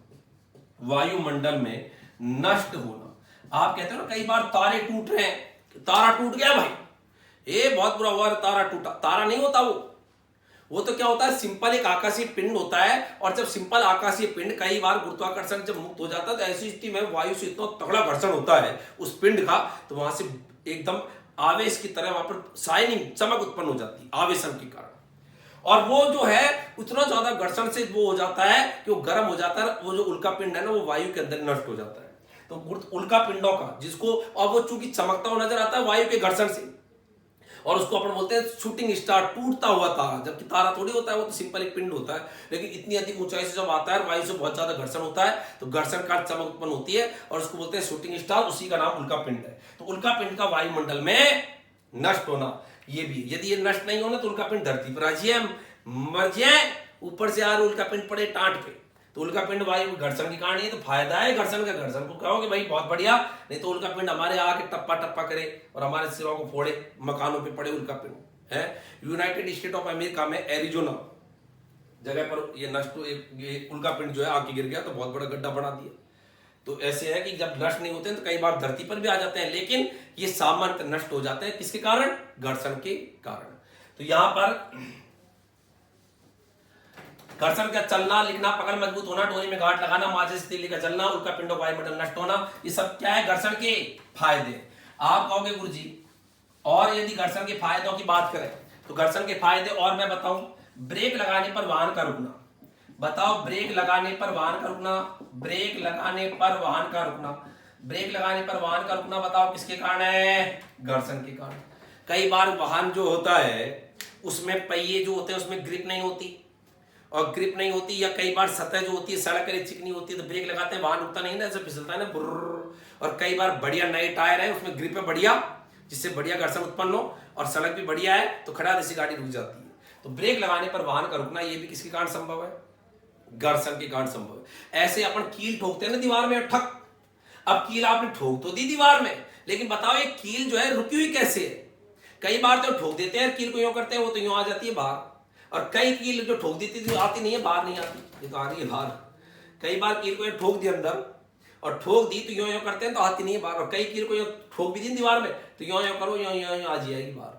वायुमंडल में नष्ट होना। आप कहते हो ना कई बार तारे टूट रहे हैं, तारा टूट गया भाई, ये बहुत बुरा हुआ, तारा टूटा। तारा नहीं होता वो तो क्या होता है? सिंपल एक आकाशीय पिंड होता है। और जब सिंपल आकाशीय पिंड कई बार गुरुत्वाकर्षण जब मुक्त हो जाता है तो ऐसी स्थिति में वायु से इतना तगड़ा घर्षण होता है उस पिंड का, तो वहां से एकदम आवेश की तरह वहां पर शाइनिंग, चमक उत्पन्न हो जाती है आवेशन के कारण। और वो जो है उतना ज्यादा घर्षण से वो हो जाता है कि वो गर्म हो जाता है, वो जो उल्का पिंड है ना वो वायु के अंदर नष्ट हो जाता है। तो उल्का पिंडों का, जिसको, और वो चूंकि चमकता हुआ नजर आता है वायु के घर्षण से, और उसको अपन बोलते हैं शूटिंग स्टार, टूटता हुआ तारा। जबकि तारा थोड़ी होता है, वो तो सिंपल एक पिंड होता है, लेकिन इतनी अधिक ऊंचाई से जब आता है, वायु से बहुत ज्यादा घर्षण होता है, तो घर्षण का चमक उत्पन्न होती है और उसको बोलते हैं शूटिंग स्टार, उसी का नाम उल्का पिंड है। तो उल्का पिंड का वायुमंडल में नष्ट होना, ये भी, यदि ये नष्ट नहीं होना तो उल्का पिंड धरती पर आ जाए, मर जाए, ऊपर से यार उल्का पिंड पड़े टांट पे, तो उल्का पिंड वायु घर्षण के कारण, ये तो फायदा है घर्षण का। घर्षण को कहोगे भाई बहुत बढ़िया, नहीं तो उल्का पिंड हमारे आके टप्पा टप्पा करे और हमारे सिरों को फोड़े, मकानों पे पड़े उल्का पिंड है। यूनाइटेड स्टेट ऑफ अमेरिका में एरिजोना जगह पर ये नष्ट, ये उल्का पिंड जो है आके गिर गया तो बहुत बड़ा गड्ढा बना दिया। तो ऐसे है कि जब नष्ट नहीं होते हैं तो कई बार धरती पर भी आ जाते हैं, लेकिन ये सामान्य नष्ट हो जाते हैं किसके कारण? घर्षण के कारण। तो यहां पर घर्षण का चलना, लिखना, पकड़ मजबूत होना, डोरी में गांठ लगाना, माचिस तीली का जलना, उल्का पिंडों वायुमंडल नष्ट होना, ये सब क्या है? घर्षण के फायदे। आप कहोगे गुरुजी और यदि घर्षण के फायदों की बात करें तो घर्षण के फायदे और मैं बताऊं, ब्रेक लगाने पर वाहन का रुकना। बताओ, ब्रेक लगाने पर वाहन का रुकना, ब्रेक लगाने पर वाहन का रुकना, ब्रेक लगाने पर वाहन का रुकना, बताओ किसके कारण है? घर्षण के कारण। कई बार वाहन जो होता है उसमें पहिए जो होते हैं उसमें ग्रिप नहीं होती, और ग्रिप नहीं होती, या कई बार सतह जो होती है सड़क चिकनी होती है, तो ब्रेक लगाते हैं वाहन रुकता नहीं ना, ऐसे फिसलता है ना बुर्र। और कई बार बढ़िया नए टायर है उसमें ग्रिप है बढ़िया, जिससे बढ़िया घर्षण उत्पन्न हो, और सड़क भी बढ़िया है तो खड़ा जैसी गाड़ी रुक जाती है। तो ब्रेक लगाने पर वाहन का रुकना, ये भी किसके कारण संभव है? घर्षण के कारण संभव है। ऐसे अपन कील ठोकते हैं ना दीवार में, ठक, अब कील आपने ठोक तो दी दीवार में, लेकिन बताओ ये कील जो है रुकी हुई कैसे है? कई बार तो ठोक देते हैं कील को, यूं करते हैं वो तो यूं आ जाती है बाहर, और कई कील जो ठोक देती थी आती नहीं है, बाहर नहीं आती, ये तो आ रही है बाहर। कई बार कील को ठोक दी अंदर और ठोक दी तो यूं यूं करते हैं तो आती नहीं है बाहर, और कई कील को ठोक भी दी दीवार में तो यूं यूं करो यूं यूं आ जाएगी बाहर।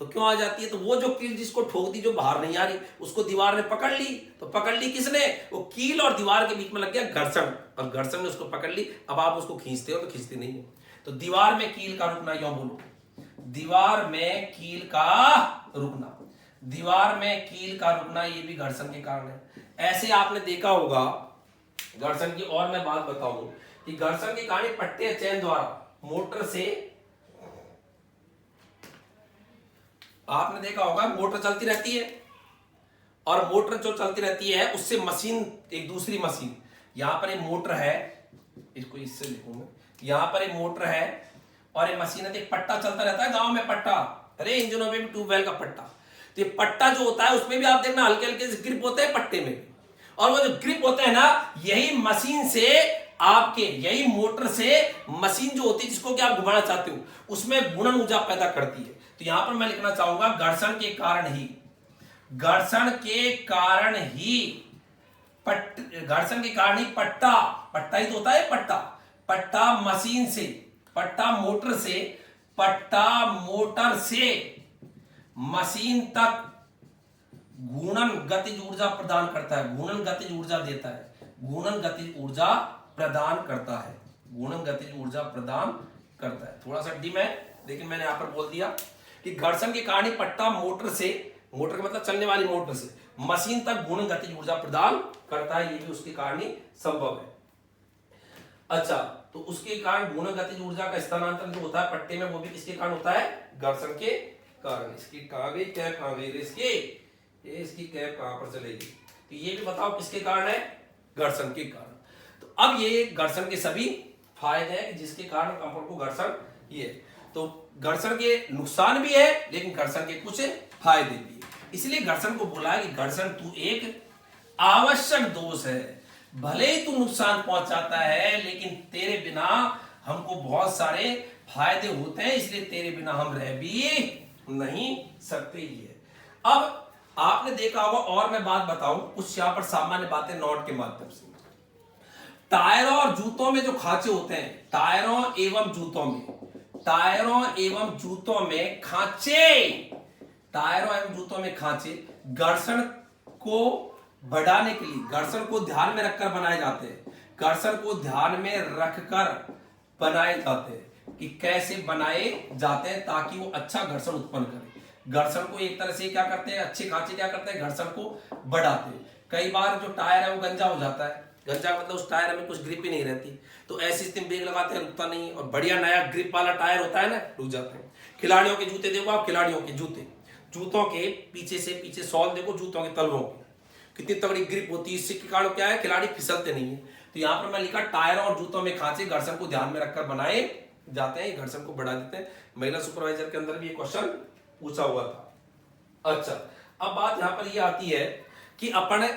तो क्यों आ जाती है? तो वो जो कील जिसको ठोक दी, जो बाहर नहीं आ रही, उसको दीवार ने पकड़ ली, तो पकड़ ली किसने? वो कील और दीवार के बीच में लग गया घर्षण, और घर्षण ने उसको पकड़ ली। अब आप उसको खींचते हो तो खींचते नहीं हो। तो दीवार में कील का रुकना, यूं बोलो, दीवार में कील का रुकना, दीवार में कील का रुकना, ये भी घर्षण के कारण है। ऐसे आपने देखा होगा घर्षण की और मैं बात बताऊं कि घर्षण के कारण पट्टे चैन द्वारा मोटर से, आपने देखा होगा मोटर चलती रहती है, और मोटर जो चलती रहती है उससे मशीन, एक दूसरी मशीन, यहां पर एक मोटर है, इसको इससे लिखूं मैं, यहां पर एक मोटर है और एक मशीन है, एक पट्टा चलता रहता है गांव में, पट्टा, अरे इंजनों में भी ट्यूबवेल का पट्टा, तो ये पट्टा जो होता है उसमें भी आप देखना हल्के हल्के से ग्रिप होते हैं पट्टे में भी, और वो जो ग्रिप होते हैं ना, यही मशीन से आपके, यही मोटर से मशीन जो होती है जिसको कि आप घुमाना चाहते हो उसमें गुणन ऊर्जा पैदा करती है। तो यहां पर मैं लिखना चाहूंगा घर्षण के कारण ही, घर्षण के कारण ही घर्षण के कारण ही पट्टा, पट्टा ही तो होता है पट्टा, पट्टा मशीन से, पट्टा मोटर से, पट्टा मोटर से मशीन तक घूर्णन गतिज ऊर्जा प्रदान करता है, घूर्णन गतिज ऊर्जा देता है, घूर्णन गतिज ऊर्जा प्रदान करता है, घूर्णन गतिज ऊर्जा प्रदान करता है। थोड़ा सा डिम है लेकिन मैंने यहां पर बोल दिया कि घर्षण के कारण पट्टा मोटर से, मोटर का मतलब चलने वाली मोटर से मशीन तक घूर्णन गतिज ऊर्जा प्रदान करता है, ये भी उसके कारण ही संभव है। अच्छा, तो उसके कारण घूर्णन गतिज ऊर्जा का स्थानांतरण जो होता है पट्टे में, वो भी किसके कारण होता है? घर्षण के कारण। इसकी कहां गई कैप, कहां गई इसकी कैप कहां पर चलेगी? तो ये भी बताओ किसके कारण है? घर्षण के कारण। तो अब ये घर्षण के सभी फायदे हैं जिसके कारण कंपन को घर्षण, ये तो घर्षण के नुकसान भी है लेकिन घर्षण के कुछ फायदे भी है। इसलिए घर्षण को बोला है कि घर्षण तू एक आवश्यक दोष है, भले ही तू नुकसान पहुंचाता है लेकिन तेरे बिना हमको बहुत सारे फायदे होते हैं, इसलिए तेरे बिना हम रह भी नहीं सकते। ये अब आपने देखा होगा, और मैं बात बताऊं कुछ यहां पर सामान्य बातें नोट के माध्यम से। टायरों और जूतों में जो खांचे होते हैं, टायरों एवं जूतों में, टायरों एवं जूतों में खांचे, टायरों एवं जूतों में खांचे घर्षण को बढ़ाने के लिए, घर्षण को ध्यान में रखकर बनाए जाते हैं, घर्षण को ध्यान में रखकर बनाए जाते हैं कि कैसे बनाए जाते हैं ताकि वो अच्छा घर्षण उत्पन्न करे। घर्षण को एक तरह से क्या करते हैं, अच्छे खांचे क्या करते हैं, घर्षण को बढ़ाते हैं। कई बार जो टायर है वो गंजा हो जाता है, गंजा मतलब उस टायर में कुछ ग्रिप ही नहीं रहती, तो ऐसी स्थिति में ब्रेक लगाते हैं रुकता नहीं, और बढ़िया नया ग्रिप वाला टायर होता है ना, रुक जाते हैं। खिलाड़ियों के जूते देखो आप, खिलाड़ियों के जूते, जूतों के पीछे से पीछे सॉल देखो, जूतों के तलवों की कितनी तगड़ी ग्रिप होती है, इससे कारण क्या है, खिलाड़ी फिसलते नहीं है। तो यहाँ पर मैं लिखा टायरों और जूतों में खांचे घर्षण को ध्यान में रखकर बनाए जाते हैं, घर्षण को बढ़ा देते हैं। महिला सुपरवाइजर के अंदर भी ये क्वेश्चन पूछा हुआ था। अच्छा, अब बात यहां पर ये आती है कि अपन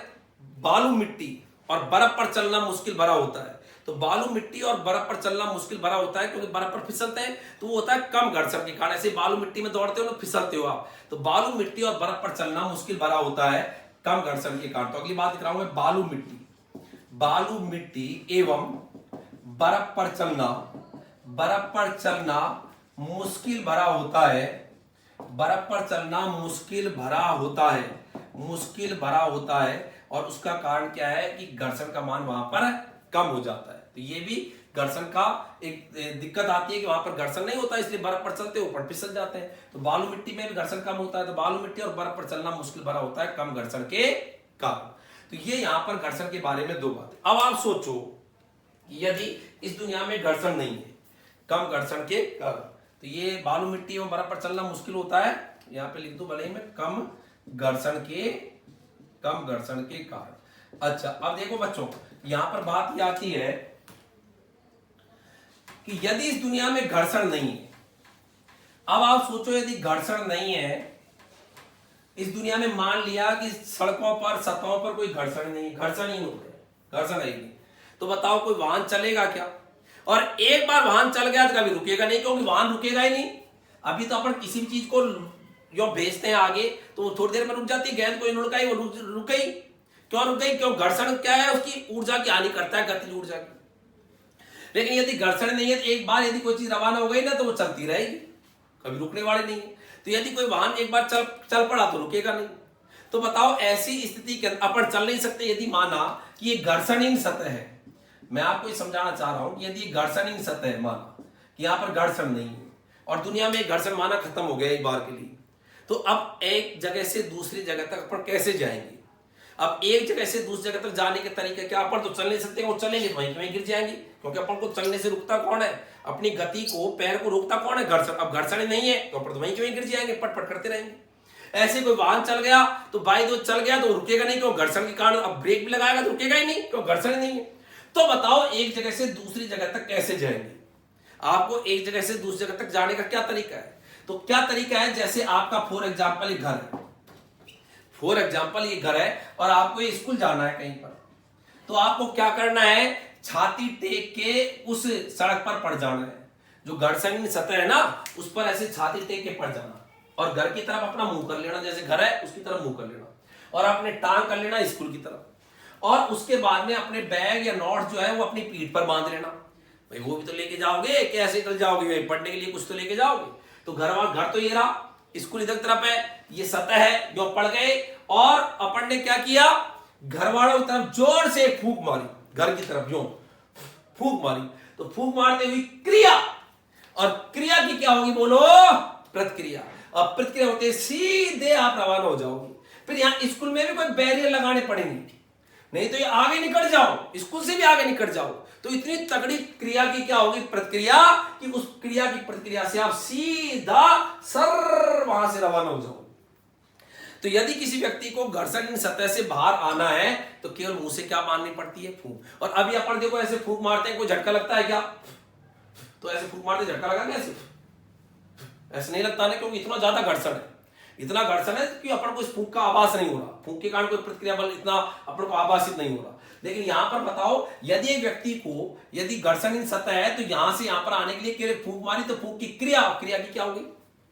बालू मिट्टी और बर्फ पर चलना मुश्किल भरा होता है, तो बालू मिट्टी और बर्फ पर चलना मुश्किल भरा होता है क्योंकि बर्फ पर फिसलते हैं, तो वो होता है कम घर्षण के कारण। ऐसे बालू मिट्टी में दौड़ते हो ना, फिसलते हो आप, तो बालू मिट्टी और बर्फ पर चलना मुश्किल भरा होता है कम घर्षण के कारण। तो अगली बात लिख रहा हूं मैं, बालू मिट्टी, बालू मिट्टी एवं बर्फ पर चलना, बर्फ पर चलना मुश्किल भरा होता है, बर्फ पर चलना मुश्किल भरा होता है, मुश्किल भरा होता है, और उसका कारण क्या है कि घर्षण का मान वहां पर कम हो जाता है। तो ये भी घर्षण का एक दिक्कत आती है कि वहां पर घर्षण नहीं होता, इसलिए बर्फ पर चलते ऊपर फिसल जाते हैं। तो बालू मिट्टी में भी घर्षण कम होता है, तो बालू मिट्टी और बर्फ पर चलना मुश्किल भरा होता है कम घर्षण के कारण। तो ये यहां पर घर्षण के बारे में दो बातें। अब आप सोचो यदि इस दुनिया में घर्षण नहीं है, कम घर्षण के कारण, तो ये बालू मिट्टी एवं बर्फ पर चलना मुश्किल होता है, यहां पे लिख दो भले ही मैं, कम घर्षण के कारण। अच्छा, अब देखो बच्चों, यहां पर बात ये आती है कि यदि इस दुनिया में घर्षण नहीं है, अब आप सोचो यदि घर्षण नहीं है इस दुनिया में, मान लिया कि सड़कों पर सतहों पर कोई घर्षण नहीं, घर्षण ही नहीं होता, घर्षण है ही नहीं, तो बताओ कोई वाहन चलेगा क्या? और एक बार वाहन चल गया तो कभी रुकेगा नहीं, क्योंकि वाहन रुकेगा ही नहीं। अभी तो अपन किसी भी चीज को जो भेजते हैं आगे तो थोड़ी देर में रुक जाती है, गेंद कोई लुढ़काई वो रुक गई, क्यों रुक गई? क्यों? घर्षण क्या है, उसकी ऊर्जा की हानि करता है, गतिज ऊर्जा की। लेकिन यदि घर्षण नहीं है तो एक बार यदि कोई चीज रवाना हो गई ना तो वो चलती रहेगी, कभी रुकने वाली नहीं है। तो यदि कोई वाहन एक बार चल पड़ा तो रुकेगा नहीं। तो बताओ ऐसी स्थिति के अपन चल नहीं सकते यदि माना कि ये घर्षणहीन सतह है। मैं आपको ये समझाना चाह रहा हूं, यदि घर्षणहीन सतह है, माना कि यहां पर घर्षण नहीं है और दुनिया में घर्षण माना खत्म हो गया एक बार के लिए, तो अब एक जगह से दूसरी जगह तक अपन कैसे जाएंगे? अब एक जगह से दूसरी जगह तक जाने के तरीके क्या? अपन तो चल नहीं सकते, वो चलेंगे तो वहीं गिर जाएंगे, क्योंकि अपन को चलने से रुकता कौन है? अपनी गति को, पैर को रोकता कौन है? घर्षण। अब घर्षण नहीं है तो अपन तो वहीं गिर जाएंगे, पटपट करते रहेंगे। ऐसे कोई वाहन चल गया तो बाई दो चल गया तो रुकेगा नहीं, क्यों? घर्षण के कारण। अब ब्रेक भी लगाएगा तो रुकेगा ही नहीं, क्यों? घर्षण ही नहीं है। तो बताओ एक जगह से दूसरी जगह तक कैसे जाएंगे? आपको एक जगह से दूसरी जगह तक जाने का क्या तरीका है? तो क्या तरीका है, जैसे आपका फॉर एग्जाम्पल एक घर है, फॉर एग्जाम्पल ये घर है और आपको ये स्कूल जाना है कहीं पर, तो आपको क्या करना है? छाती टेक के उस सड़क पर पड़ जाना है, जो घर्षण सतह है ना उस पर ऐसे छाती टेक के पड़ जाना, और घर की तरफ अपना मुंह कर लेना, जैसे घर है उसकी तरफ मुंह कर लेना, और अपने टांग कर लेना स्कूल की तरफ, और उसके बाद में अपने बैग या नोट्स जो है वो अपनी पीठ पर बांध लेना। भाई वो भी तो लेके जाओगे, कैसे चल जाओगे? पढ़ने के लिए कुछ तो लेके जाओगे। तो घर तो ये रहा, स्कूल इधर तरफ है, ये सतह है, जो पड़ गए और अपन ने क्या किया, घर वालों की तरफ जोर से एक फूंक मारी, घर की तरफ जो फूंक मारी, तो फूंक मारते हुई क्रिया, और क्रिया की क्या होगी बोलो, प्रतिक्रिया। और प्रतिक्रिया होते सीधे आप रवाना हो जाओगे। फिर यहां स्कूल में भी कोई बैरियर लगाने पड़ेंगे, नहीं तो ये आगे निकल जाओ, स्कूल से भी आगे निकल जाओ। तो इतनी तगड़ी क्रिया की क्या होगी, प्रतिक्रिया, कि उस क्रिया की प्रतिक्रिया से आप सीधा सर वहां से रवाना हो जाओ। तो यदि किसी व्यक्ति को घर्षण सतह से बाहर आना है तो केवल मुंह से क्या मारनी पड़ती है, फूंक। और अभी अपन देखो ऐसे फूंक मारते हैं, कोई झटका लगता है क्या, तो ऐसे फूंक मारते झटका लगा क्या, ऐसे नहीं लगता ना, क्योंकि इतना ज्यादा घर्षण है, इतना घर्षण है कि अपन को इस फूंक का आभास नहीं हो रहा, फूंक के कारण कोई प्रतिक्रिया बल इतना अपन को आभासित नहीं हो रहा। लेकिन यहां पर बताओ, यदि एक व्यक्ति को यदि घर्षण सतह है तो यहां से यहां पर आने के लिए केवल फूंक मारी, तो फूंक की क्रिया, क्रिया की क्या होगी,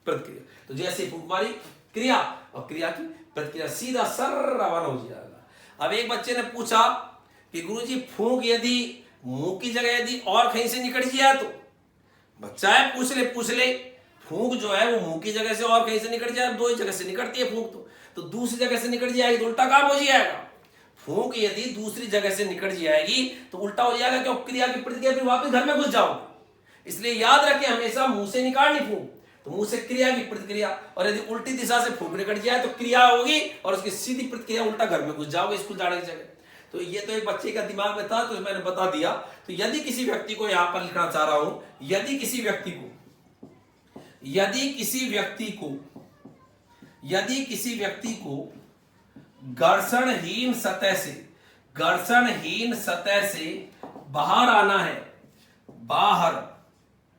प्रतिक्रिया। तो जैसे फूंक मारी क्रिया और क्रिया की प्रतिक्रिया, सीधा सर रवाना हो जाएगा। अब एक बच्चे ने पूछा कि गुरुजी फूंक यदि मुंह की जगह यदि और कहीं से निकल जाए, तो बच्चा है पूछ ले, फूंक जो है वो मुंह की जगह से और कहीं से निकल जाए, दो ही जगह से निकलती है फूंक, तो दूसरी जगह से निकल जाएगी तो उल्टा काम हो जाएगा। फूंक यदि दूसरी जगह से निकल जाएगी तो उल्टा हो जाएगा, क्यों, क्रिया की प्रतिक्रिया, फिर वापस घर में घुस जाओगे। इसलिए याद रखें हमेशा मुंह से निकालनी फूंक, तो मुंह से क्रिया की प्रतिक्रिया, और यदि उल्टी दिशा से फूंक निकल जाए तो क्रिया होगी और उसकी सीधी प्रतिक्रिया, उल्टा घर में घुस जाओगे स्कूल जाने की जगह। तो ये तो एक बच्चे का दिमाग में था, तो मैंने बता दिया। तो यदि किसी व्यक्ति को यहां पर लिखना चाह रहा हूं, यदि किसी व्यक्ति को घर्षणहीन सतह से बाहर आना है,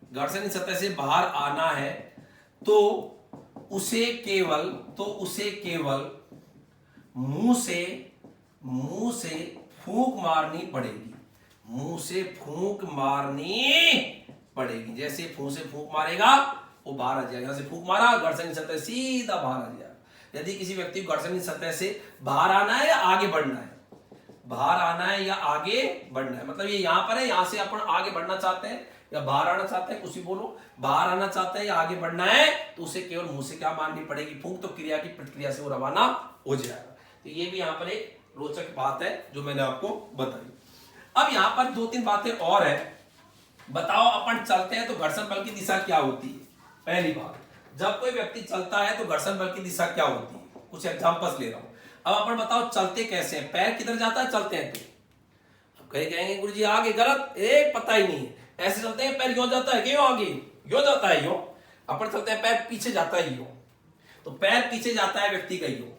घर्षणहीन सतह से बाहर आना है, तो उसे केवल मुंह से फूंक मारनी पड़ेगी, मुंह से फूंक मारनी पड़ेगी। जैसे मुंह से फूंक मारेगा वो बाहर आ जाएगा, यहां से फूंक मारा, घर्षण सतह सीधा बाहर आ जाएगा। यदि किसी व्यक्ति को घर्षण सतह से बाहर आना है या आगे बढ़ना है, बाहर आना है या आगे बढ़ना है, मतलब ये यहां पर है, यहां से अपन आगे बढ़ना चाहते हैं या बाहर आना चाहते हैं, कुछ भी बोलो, बाहर आना चाहते हैं या आगे बढ़ना है, तो उसे केवल मुंह से क्या मारनी पड़ेगी, फूंक, तो क्रिया की प्रतिक्रिया से वो रवाना हो जाएगा। तो ये भी यहां पर एक रोचक बात है जो मैंने आपको बताई। अब यहां पर दो तीन बातें और है। बताओ, अपन चलते हैं तो घर्षण बल की दिशा क्या होती है। पहली बात, जब कोई व्यक्ति चलता है तो घर्षण बल की दिशा क्या होती है, कुछ एग्जांपल्स ले रहा हूं। अब अपन बताओ चलते कैसे हैं, पैर किधर जाता है चलते हैं तो, अब कहीं कहेंगे गुरुजी आगे, गलत, एक पता ही नहीं है। ऐसे चलते हैं पैर यूं जाता है कि यूं आगे, यूं जाता है यूं, अपन चलते हैं पैर पीछे जाता है यूं, तो पैर पीछे जाता है व्यक्ति का यूं,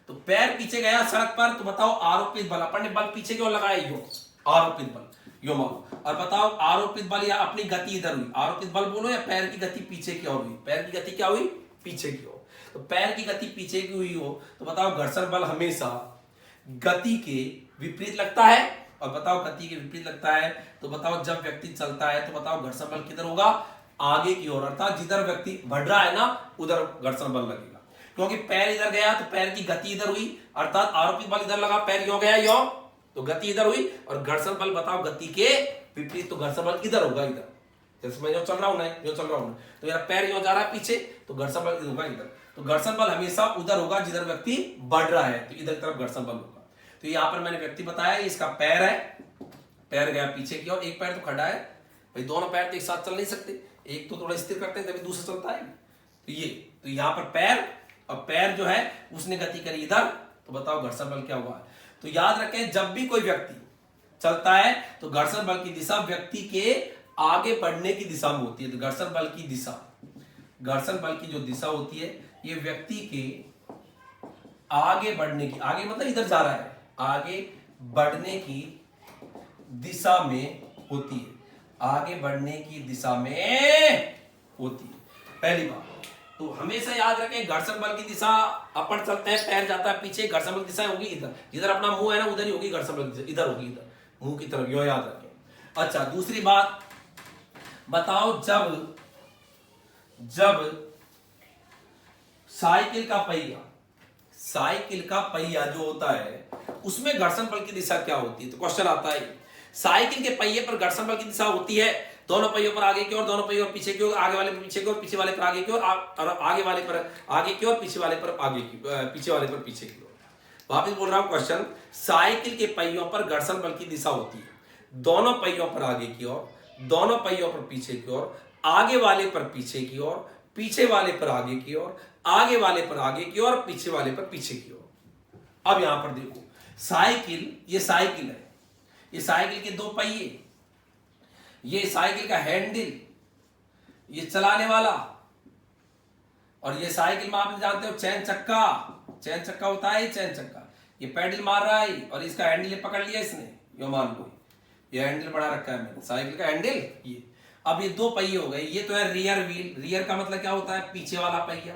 तो पैर पीछे गया सड़क पर, तो बताओ आरोपित बल, अपन ने बल पीछे क्यों लगाया, यूं, आरोपित बल, यूं मानो। और बताओ आरोपित बल या अपनी गति इधर हुई, आरोपित बल बोलो या पैर की गति पीछे की ओर हुई, पैर की गति क्या हुई, पीछे की ओर। तो पैर की गति पीछे की हुई हो तो बताओ घर्षण बल हमेशा गति के विपरीत लगता है, और बताओ गति के विपरीत लगता है तो बताओ जब व्यक्ति चलता है तो बताओ घर्षण बल किधर होगा, आगे की ओर, अर्थात जिधर व्यक्ति बढ़ रहा है ना उधर घर्षण बल लगेगा। क्योंकि पैर इधर गया तो पैर की गति इधर हुई, अर्थात आरोपित बल इधर लगा, पैर यो गया यो, तो गति इधर हुई, और घर्षण बल बताओ गति के विपरीत, तो घर्षण बल इधर होगा, इधर। जैसे मैं यो चल रहा हूं ना, यो चल रहा हूं, तो मेरा पैर यो जा रहा है पीछे, तो घर्षण बल होगा इधर, तो घर्षण बल हमेशा उधर होगा जिधर व्यक्ति बढ़ रहा है, तो इधर तरफ घर्षण बल होगा। तो यहां पर मैंने व्यक्ति बताया, इसका पैर है, पैर गया पीछे की ओर, एक पैर तो खड़ा है भाई, दोनों पैर तो एक साथ चल नहीं सकते, एक तो थोड़ा स्थिर करते हैं तभी दूसरा चलता है। तो ये, तो यहां पर पैर, और पैर जो है उसने गति करी इधर, तो बताओ घर्षण बल क्या हुआ। तो याद रखें, जब भी कोई व्यक्ति चलता है तो घर्षण बल की दिशा व्यक्ति के आगे बढ़ने की दिशा में होती है। तो घर्षण बल की दिशा, घर्षण बल की जो दिशा होती है ये व्यक्ति के आगे बढ़ने की, आगे मतलब इधर जा रहा है, आगे बढ़ने की दिशा में होती है, आगे बढ़ने की दिशा में होती है। पहली बात तो हमेशा याद रखें, घर्षण बल की दिशा, अपन चलते हैं पैर जाता है पीछे, घर्षण बल की दिशा होगी इधर, जिधर अपना मुंह है ना उधर ही होगी घर्षण बल की दिशा, इधर होगी, इधर मुंह की तरफ, यो याद रखें। अच्छा, दूसरी बात बताओ, जब साइकिल का पहिया जो होता है उसमें घर्षण बल की दिशा क्या होती है, तो क्वेश्चन आता है, साइकिल के पहिए पर घर्षण बल की दिशा होती है दोनों पहियों पर आगे की ओर, दोनों पहियों पर पीछे की ओर, आगे वाले पर पीछे की ओर, पीछे वाले पर आगे की ओर, और आगे वाले पर आगे की ओर, पीछे वाले पर आगे की, पीछे वाले पर पीछे की ओर। वापिस बोल रहा हूं क्वेश्चन, साइकिल के पहियों पर घर्षण बल की दिशा होती है दोनों पहियों पर आगे की ओर, दोनों पहियों पर पीछे की ओर, आगे वाले पर पीछे की ओर, पीछे वाले पर आगे की ओर, आगे वाले पर आगे की ओर, पीछे वाले पर पीछे की ओर। अब यहां पर देखो, साइकिल, ये साइकिल है, ये साइकिल के दो पहिए, ये साइकिल का हैंडल, ये चलाने वाला, और ये साइकिल में आप जानते हो चैन चक्का, चैन चक्का होता है, चैन चक्का, ये पैडल मार रहा है और इसका हैंडल पकड़ लिया इसने, यो मान लो ये हैंडल बना रखा है मैंने, साइकिल का हैंडल ये। अब ये दो पहिए हो गए, ये तो है रियर व्हील, रियर का मतलब क्या होता है, पीछे वाला पहिया,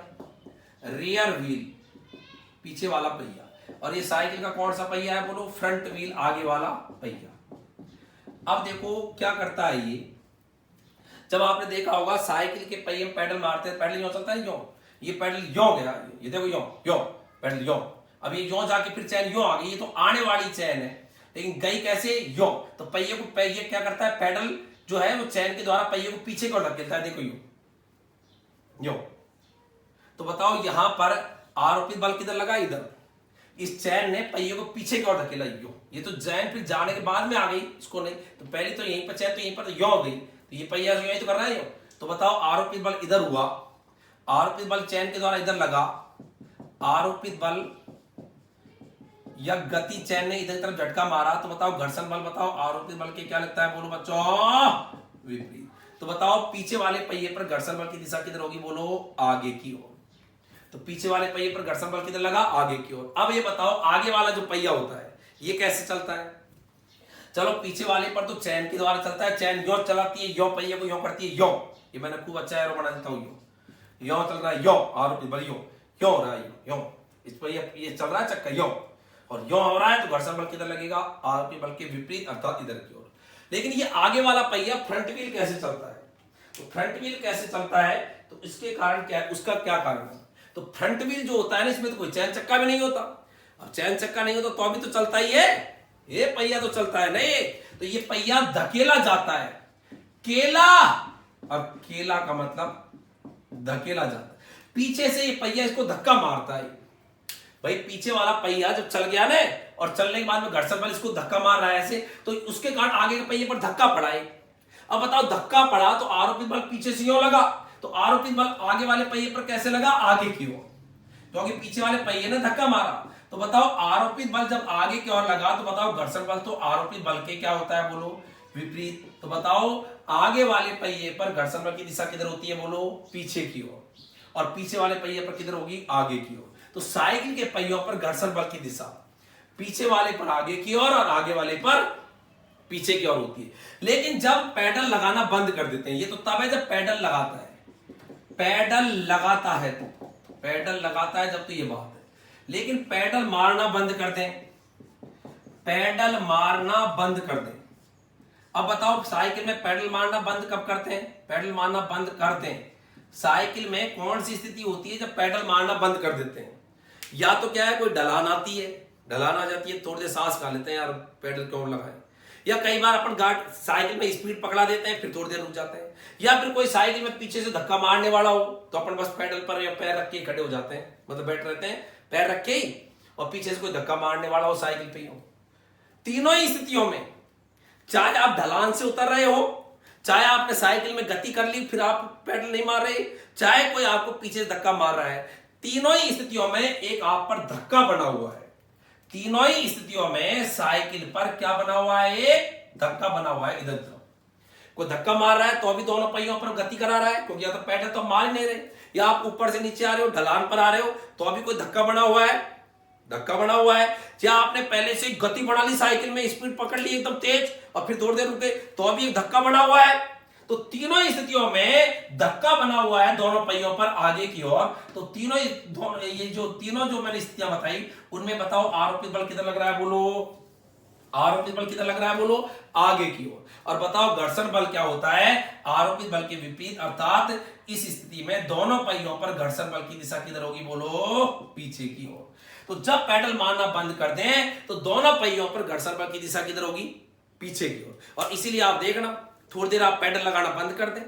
रियर व्हील पीछे वाला पहिया, और ये साइकिल का कौन सा पहिया है बोलो, फ्रंट व्हील आगे वाला पहिया। अब देखो क्या करता है ये, जब आपने देखा होगा साइकिल के पहिए में पैडल मारते हैं, पैडल यूं चलता है, यूं, ये पैडल यूं गया, ये देखो यूं यूं पैडल यूं, अब ये यूं जाके फिर चैन यूं आ गई, ये तो आने वाली चैन है, लेकिन गई कैसे, यूं। तो पहिए को, पहिए क्या करता है, पैडल जो है वो चैन के द्वारा पहिए को पीछे को धकेलता है, देखो यूं यूं। तो बताओ यहां पर आरोपित बल किधर लगा, इधर, इस चैन ने पहिए को पीछे की ओर धकेला, यूं। ये तो चैन फिर जाने के बाद में आ गई, इसको नहीं, तो पहले तो यहीं पर चैन, तो यहीं पर तो यूं हो गई, तो ये पहिया यही तो कर रहा है यूं। तो बताओ आरोपित बल इधर हुआ, आरोपित बल चैन के द्वारा इधर लगा, आरोपित बल या गति चैन ने इधर तरफ झटका मारा, तो बताओ घर्षण बल, बताओ आरोपित बल के क्या लगता है बोलो बच्चों, विपरीत। तो बताओ पीछे वाले पहिए पर घर्षण बल की दिशा किधर होगी बोलो, आगे की ओर। तो पीछे वाले पहिए पर घर्षण बल किधर लगा, आगे की ओर। अब ये बताओ आगे वाला जो पहिया होता है ये कैसे चलता है, चलो पीछे वाले पर तो चैन के द्वारा चलता है, चैन यो चलाती है, यो पहिए को यो करती है, यो, ये मैंने खूब अच्छा एरो बना देता हूं, यो चल रहा है, यो आरोपित बल यो हो रहा है, यो इस पर ये चल रहा है चक्का यो, और यो हो रहा है, तो घर्षण बल किधर लगेगा, आरोपित बल के विपरीत अर्थात इधर की ओर। लेकिन ये आगे वाला पहिया फ्रंट व्हील कैसे चलता है, तो फ्रंट व्हील कैसे चलता है, तो इसके कारण क्या है, उसका क्या कारण है, तो फ्रंट व्हील जो होता है ना, इसमें तो कोई चैन चक्का भी नहीं होता। अब चैन चक्का नहीं होता तो अभी तो चलता ही है, ये पहिया तो चलता है नहीं, तो ये पहिया धकेला जाता है, केला, और केला का मतलब धकेला जाता है, पीछे से ये पहिया इसको धक्का मारता है। भाई पीछे वाला पहिया जब चल गया ना, और चलने के बाद में घर्षण बल इसको धक्का मार रहा है ऐसे, तो उसके कारण आगे के पहिए पर धक्का पड़ा है। अब बताओ धक्का पड़ा तो आरोपित बल पीछे से यूं लगा, तो आरोपित बल आगे वाले पहिए पर कैसे लगा, आगे की ओर, क्योंकि पीछे वाले पहिए ने धक्का मारा। तो बताओ आरोपित बल जब आगे की ओर लगा, तो बताओ घर्षण बल तो आरोपित बल के क्या होता है बोलो, विपरीत। तो बताओ आगे वाले पहिए पर घर्षण बल की दिशा किधर होती है बोलो, पीछे की ओर, और पीछे वाले पहिए पर किधर होगी, आगे की ओर। तो साइकिल के पहियों पर घर्षण बल की दिशा पीछे वाले पर आगे की ओर, और आगे वाले पर पीछे की ओर होती है। लेकिन जब पैडल लगाना बंद कर देते हैं, ये तो तब है जब पैडल लगाता है, पैडल लगाता है, तो पैडल लगाता है जब, तो ये बात है। लेकिन पैडल मारना बंद कर दें, पैडल मारना बंद कर दें। अब बताओ साइकिल में पैडल मारना बंद कब करते हैं, पैडल मारना बंद करते हैं, साइकिल में कौन सी स्थिति होती है जब पैडल मारना बंद कर देते हैं, या तो क्या है कोई ढलान आती है, ढलान आ जाती है, थोड़ी देर सांस खा लेते हैं यार पैडल क्यों लगाए, या कई बार अपन गार्ड साइकिल में स्पीड पकड़ा देते हैं फिर थोड़ी देर रुक जाते हैं, या फिर कोई साइकिल में पीछे से धक्का मारने वाला हो तो अपन बस पैडल पर या पैर रख के खड़े हो जाते हैं, मतलब बैठ रहते हैं पैर रख के ही, और पीछे से कोई धक्का मारने वाला हो साइकिल पे ही हो। तीनों ही स्थितियों में, चाहे आप ढलान से उतर रहे हो, चाहे आपने साइकिल में गति कर ली फिर आप पैडल नहीं मार रहे, चाहे कोई आपको पीछे से धक्का मार रहा है, तीनों ही स्थितियों में एक आप पर धक्का बना हुआ है। तीनों ही स्थितियों में साइकिल पर क्या बना हुआ है, एक धक्का बना हुआ है। इधर कोई धक्का मार रहा है तो अभी दोनों पहियों पर गति करा रहा है, क्योंकि या तो पैडल तो मार नहीं रहे, या आप ऊपर से नीचे आ रहे हो, ढलान पर आ रहे हो, तो अभी कोई धक्का बना हुआ है, धक्का बना हुआ है। क्या आपने पहले से गति बढ़ा ली, साइकिल में स्पीड पकड़ ली एकदम तेज, और फिर थोड़ी देर रुके, तो अभी एक धक्का बना हुआ है। तो तीनों ही स्थितियों में धक्का बना हुआ है दोनों पहियों पर आगे की ओर। तो तीनों ये जो मैंने स्थितियां बताई, उनमें बताओ आरोपित बल किधर लग रहा है बोलो, आरोपित बल किधर लग रहा है बोलो, आगे की ओर। और बताओ घर्षण बल क्या होता है, आरोपित बल के विपरीत, अर्थात इस स्थिति में दोनों पहियों पर घर्षण बल की दिशा किधर होगी बोलो, पीछे की ओर। तो जब पैडल मारना बंद कर दें तो दोनों पहियों पर घर्षण बल की दिशा किधर होगी, पीछे की ओर। और इसीलिए आप देखना थोड़ी देर आप पेडल लगाना बंद कर दें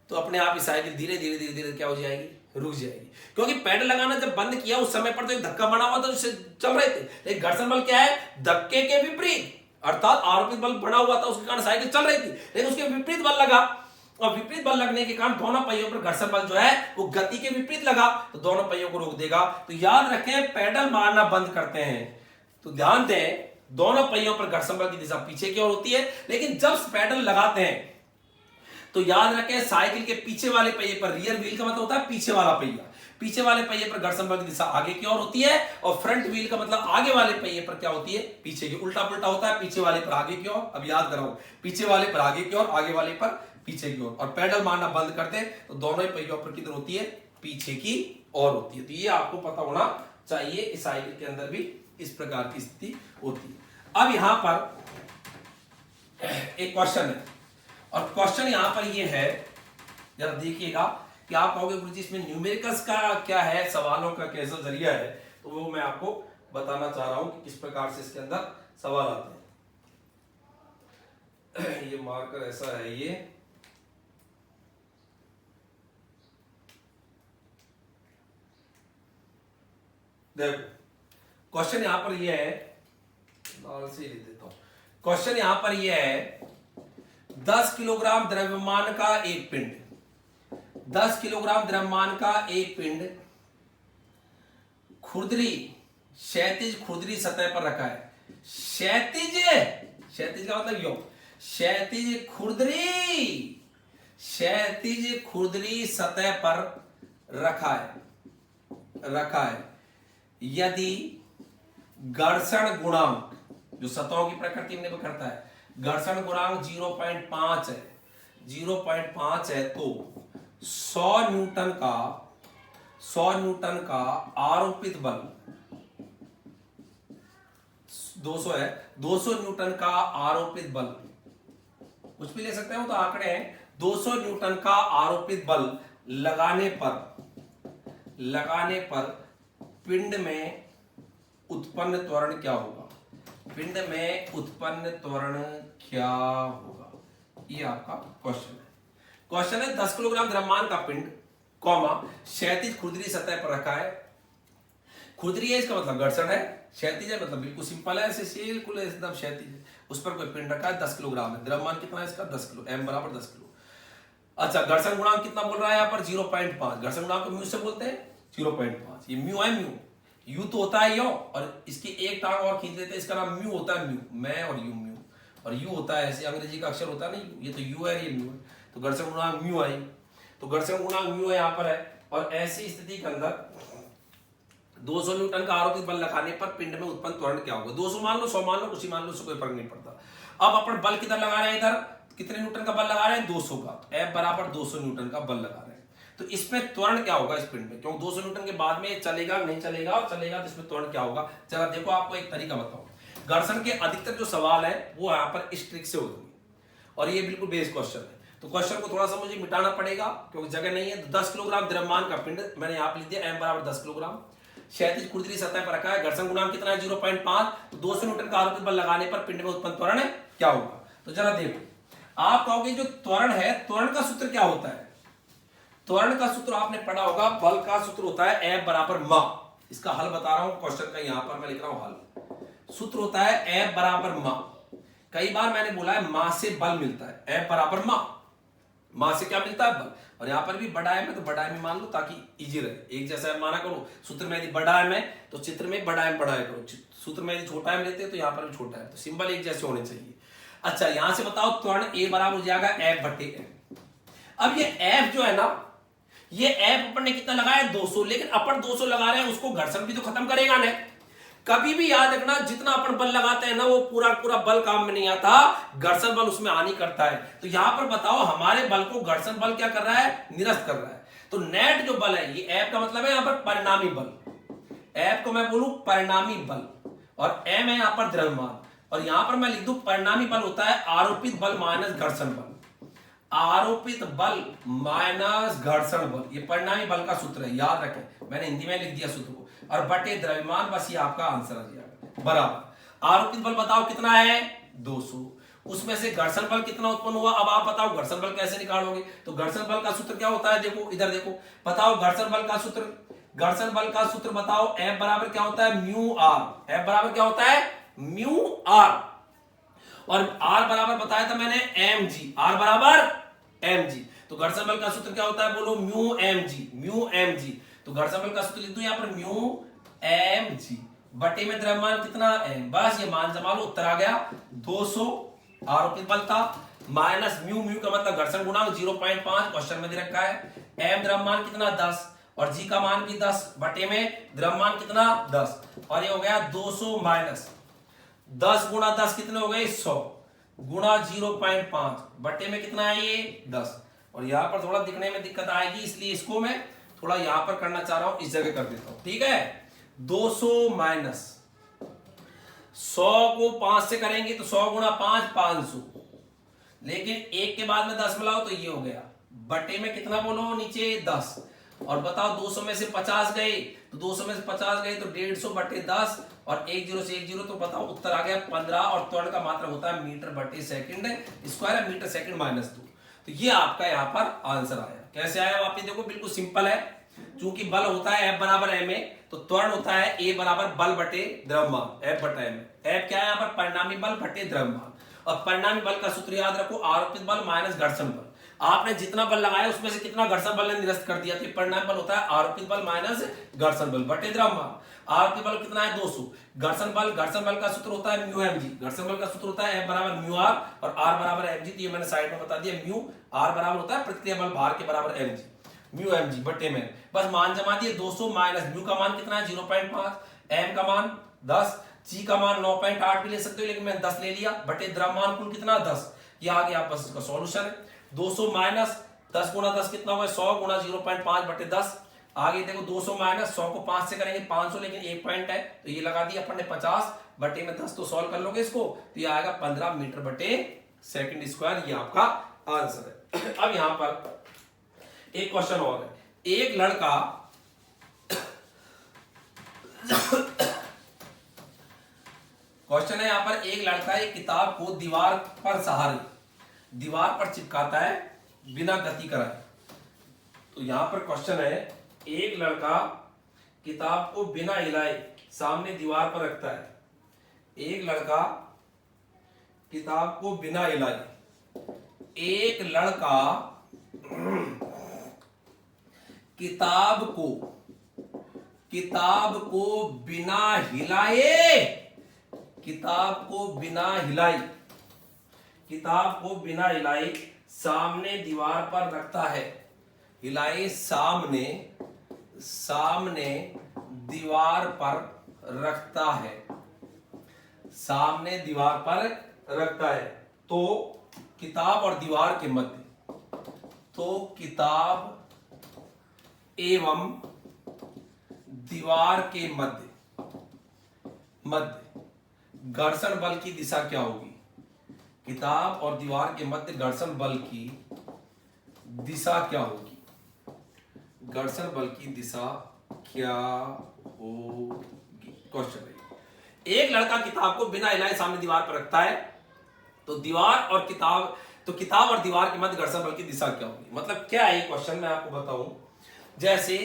तो अपने आप ही साइकिल धीरे धीरे धीरे धीरे क्या हो जाएगी, रुक जाएगी। क्योंकि पेडल लगाना जब बंद किया उस समय पर तो एक धक्का बना हुआ था, उससे चल रहे थे, लेकिन घर्षण बल क्या है, धक्के के विपरीत, अर्थात आरोपित बल बना हुआ था उसके कारण साइकिल चल रही थी, लेकिन उसके विपरीत बल लगा, और विपरीत बल लगने के कारण दोनों पहियों पर घर्षण बल जो है वो गति के विपरीत लगा, तो दोनों पहियों को रोक देगा। तो याद रखें, पेडल मारना बंद करते हैं तो ध्यान दें दोनों पहियों पर घर्षण बल की दिशा पीछे की ओर होती है, लेकिन जब पेडल लगाते हैं तो याद रखें साइकिल के पीछे वाले पहिए पर, रियर व्हील का मतलब होता है पीछे वाला पहिया, पीछे वाले पहिए पर घर्षण बल की दिशा आगे की ओर होती है, और फ्रंट व्हील का मतलब आगे वाले पहिए पर क्या होती है, पीछे की। उल्टा पुल्टा होता है, पीछे वाले पर आगे की ओर, अब याद कराओ, पीछे वाले पर आगे की ओर, आगे वाले पर पीछे की ओर। और पेडल मारना बंद करते हैं तो दोनों ही पहियों पर किधर होती है, पीछे की ओर होती है। तो ये आपको पता होना चाहिए, इस साइकिल के अंदर भी इस प्रकार की स्थिति होती है। अब यहां पर एक क्वेश्चन है, और क्वेश्चन यहां पर ये है, जरा देखिएगा कि आप कहोगे गुरुजी इसमें न्यूमेरिकल्स का क्या है, सवालों का कैसा जरिया है, तो वो मैं आपको बताना चाह रहा हूं कि किस प्रकार से इसके अंदर सवाल आते हैं। ये मार्कर ऐसा है, ये देखो क्वेश्चन यहां पर ये है, लाल से लिख देता हूं, क्वेश्चन यहां पर ये है 10 किलोग्राम द्रव्यमान का एक पिंड, 10 किलोग्राम द्रव्यमान का एक पिंड खुरदरी, क्षैतिज खुरदरी सतह पर रखा है। क्षैतिज, क्षैतिज का मतलब यो, क्षैतिज खुरदरी, क्षैतिज खुरदरी सतह पर रखा है। यदि घर्षण गुणांक, जो सतहों की प्रकृति में निर्भर करता है, घर्षण गुणांक 0.5 है, 0.5 है, तो 100 न्यूटन का आरोपित बल 200 है, 200 न्यूटन का आरोपित बल, कुछ भी ले सकते हैं, वो तो आंकड़े हैं, 200 न्यूटन का आरोपित बल लगाने पर पिंड में उत्पन्न त्वरण क्या होगा, पिंड में उत्पन्न त्वरण क्या होगा, ये आपका क्वेश्चन है। क्वेश्चन है 10 किलोग्राम द्रव्यमान का पिंड, कॉमा, क्षैतिज खुरदरी सतह पर रखा है। खुरदरी है इसका मतलब घर्षण है, क्षैतिज है मतलब बिल्कुल सिंपल है, ऐसे बिल्कुल एकदम क्षैतिज है, उस पर कोई पिंड रखा है, 10 किलोग्राम है, द्रव्यमान कितना है इसका, 10 किलो, m बराबर 10 किलो। अच्छा, घर्षण गुणांक कितना बोल रहा है यहाँ पर, 0.5, घर्षण गुणांक को म्यू से बोलते हैं, 0.5, ये म्यू है, म्यू यू तो होता है यो, और इसकी एक टांग और खींच लेते हैं, इसका नाम म्यू होता है, म्यू, मैं और यू, म्यू, और यू होता है ऐसे अंग्रेजी का अक्षर होता है नहीं, ये तो यू है, ये म्यू है, तो घर्षण गुणांक म्यू आई, तो घर्षण गुणांक म्यू यहाँ पर है। और ऐसी स्थिति के अंदर 200 न्यूटन का आरोपित बल लगाने पर पिंड में उत्पन्न त्वरण क्या होगा, 200 मान लो, 100 मान लो, कुछ ही मान लो, उससे कोई फर्क नहीं पड़ता। अब अपन बल किधर लगा रहे हैं, इधर कितने न्यूटन का बल लगा रहे हैं, 200 का, तो F बराबर 200 न्यूटन का बल लगा रहे हैं, तो इसमें त्वरण क्या होगा इस पिंड में, क्योंकि 200 न्यूटन के बाद में चलेगा नहीं चलेगा, और चलेगा तो इसमें त्वरण क्या होगा, जरा देखो आपको एक तरीका बताओ। घर्षण के अधिकतर जो सवाल है वो यहाँ पर इस ट्रिक से होंगे, और ये बिल्कुल बेस क्वेश्चन है, तो क्वेश्चन को थोड़ा सा मुझे मिटाना पड़ेगा क्योंकि जगह नहीं है। तो 10 किलोग्राम द्रव्यमान का पिंड मैंने यहाँ लिख दिया, m बराबर 10 किलोग्राम, क्षैतिज खुरदरी सतह पर रखा है, घर्षण गुणांक कितना है, 0.5, तो 200 न्यूटन का आरोपित बल लगाने पर पिंड में उत्पन्न त्वरण क्या होगा। तो जरा देखो, आप कहोगे जो त्वरण है, त्वरण का सूत्र क्या होता है, त्वरण का सूत्र आपने पढ़ा होगा, बल का सूत्र होता है F बराबर मा, इसका हल बता रहा हूं क्वेश्चन का, यहां पर मैं लिख रहा हूं हल, सूत्र होता है F बराबर मा। कई बार मैंने बोला है मां से बल मिलता है, F बराबर मां से क्या मिलता है, बल, और यहां पर भी बड़ा एम है तो बड़ा एम ही मान लो ताकि इजी रहे, एक जैसा माना करो, सूत्र में यदि बड़ा एम है तो चित्र में बड़ा एम बढ़ाया करो, सूत्र में यदि छोटा एम लेते हैं तो यहां पर भी छोटा है, तो सिंबल एक जैसे होने चाहिए। अच्छा, यहां से बताओ त्वरण A बराबर हो जाएगा F बटे M। अब ये F जो है ना, ये F अपन ने कितना लगाया, 200, लेकिन अपन 200 लगा रहे हैं, उसको घर्षण भी तो खत्म करेगा ना। कभी भी याद रखना, जितना अपन बल लगाते हैं ना वो पूरा पूरा बल काम में नहीं आता, घर्षण बल उसमें हानि करता है। तो यहां पर बताओ हमारे बल को घर्षण बल क्या कर रहा है, निरस्त कर रहा है। तो नेट जो बल है, ये F का मतलब है यहां पर परिणामी बल, F को मैं बोलूं परिणामी बल, और M है यहां पर द्रव्यमान, और यहां पर मैं लिख दूं परिणामी बल होता है आरोपित बल माइनस घर्षण बल, आरोपित बल माइनस घर्षण बल, ये परिणामी बल का सूत्र है, याद रखें, मैंने हिंदी में लिख दिया सूत्र को, और बटे द्रव्यमान, बस ये आपका आंसर आ जाएगा, बराबर आरोपित बल बताओ कितना है, 200, उसमें से घर्षण बल कितना उत्पन्न हुआ। अब आप बताओ घर्षण बल कैसे निकालोगे। तो घर्षण बल का सूत्र क्या होता है, देखो इधर देखो, बताओ घर्षण बल का सूत्र। घर्षण बल का सूत्र बताओ, F बराबर क्या होता है, म्यू आर। F बराबर क्या होता है, म्यू आर। और R बराबर बताया था मैंने mg, R बराबर mg। तो घर्षण बल का सूत्र क्या होता है, बोलो म्यू mg, म्यू mg। तो घर्षण बल का सूत्र लिख दो यहाँ पर म्यू mg बटे में द्रव्यमान कितना m, बस ये मान जमा लो, उत्तर आ गया 200 आरोपित बल था, माइनस म्यू, म्यू का मतलब घर्षण गुणांक 0.5 क्वेश्चन में दे रखा है, m द्रव्यमान कितना 10 और g का मान भी 10 बटे में द्रव्यमान कितना 10, और ये हो गया 200 माइनस 10 गुणा 10 कितने हो गए 100 गुणा 0.5 बटे में कितना है ये 10। और यहां पर थोड़ा दिखने में दिक्कत आएगी, इसलिए इसको मैं थोड़ा यहां पर करना चाह रहा हूं, इस जगह कर देता हूं, ठीक है। 200 माइनस 100 को 5 से करेंगे तो 100 गुणा 5 500, लेकिन एक के बाद में 10 मिलाओ तो ये हो गया बटे में कितना बोलो नीचे 10। और बताओ 200 में से 50 गए, तो 200 में से 50 गए तो 150 बटे 10 और 1 0 से 1 0, तो बताओ उत्तर आ गया 15। और त्वरण का मात्रा होता है मीटर बटे second square, metre second minus 2। तो ये आपका यहाँ पर आंसर आया। कैसे आया आप ये देखो, बिल्कुल सिंपल है। चूंकि बल होता है F बराबर ma, तो त्वरण होता है A बराबर बल बटे द्रव्यमान, F बटा m। F क्या है यहाँ पर, परिणामी बल बटे द्रव्यमान। और परिणामी बल का सूत्र याद रखो, आरोपित बल माइनस घर्षण बल। आपने जितना बल लगाया उसमें से कितना घर्षण बल ने निरस्त कर दिया, तो परिणामी बल होता है आरोपित बल माइनस घर्षण बल बटे द्रव्यमान। आरोपित बल कितना है 200, घर्षण बल का सूत्र होता है म्यू mg, घर्षण बल का सूत्र होता है F बराबर म्यू आर और R बराबर mg। तो ये मैंने साइड में बता दिया, म्यू R बराबर होता है प्रतिक्रिया बल भार के बराबर mg, म्यू mg बटे में बस मान जमा दिए 200 माइनस म्यू का मान कितना है 0.5, m का मान 10, g का मान 9.8 भी ले सकते हो, लेकिन मैंने 10 ले लिया बटे द्रव्यमान कुल कितना 10। ये आ गया बस इसका सॉल्यूशन है। 200 माइनस 10 गुणा 10 कितना हुआ 100 गुणा 0.5 बटे 10। आगे देखो 200 माइनस 100 को 5 से करेंगे 500, लेकिन एक पॉइंट है तो ये लगा दिया अपन ने 50 बटे में 10, तो सॉल्व कर लोगे इसको तो ये आएगा 15 मीटर बटे सेकंड स्क्वायर। ये आपका आंसर है। अब यहां पर एक क्वेश्चन और है। एक लड़का क्वेश्चन है यहाँ पर, एक लड़का एक किताब को दीवार पर सहारे दीवार पर चिपकाता है बिना गति कराए। तो यहां पर क्वेश्चन है, एक लड़का किताब को बिना हिलाए सामने दीवार पर रखता है। एक लड़का किताब को बिना हिलाए, एक लड़का किताब को बिना हिलाए, किताब को बिना हिलाए सामने दीवार पर रखता है। हिलाए सामने दीवार पर रखता है, सामने दीवार पर रखता है। तो किताब और दीवार के मध्य, तो किताब एवं दीवार के मध्य घर्षण बल की दिशा क्या होगी। किताब और दीवार के मध्य घर्षण बल की दिशा क्या होगी, घर्षण बल की दिशा क्या होगी। क्वेश्चन है, एक लड़का किताब को बिना हिलाए सामने दीवार पर रखता है, तो किताब और दीवार के मध्य घर्षण बल की दिशा क्या होगी। मतलब क्या है ये क्वेश्चन, मैं आपको बताऊं। जैसे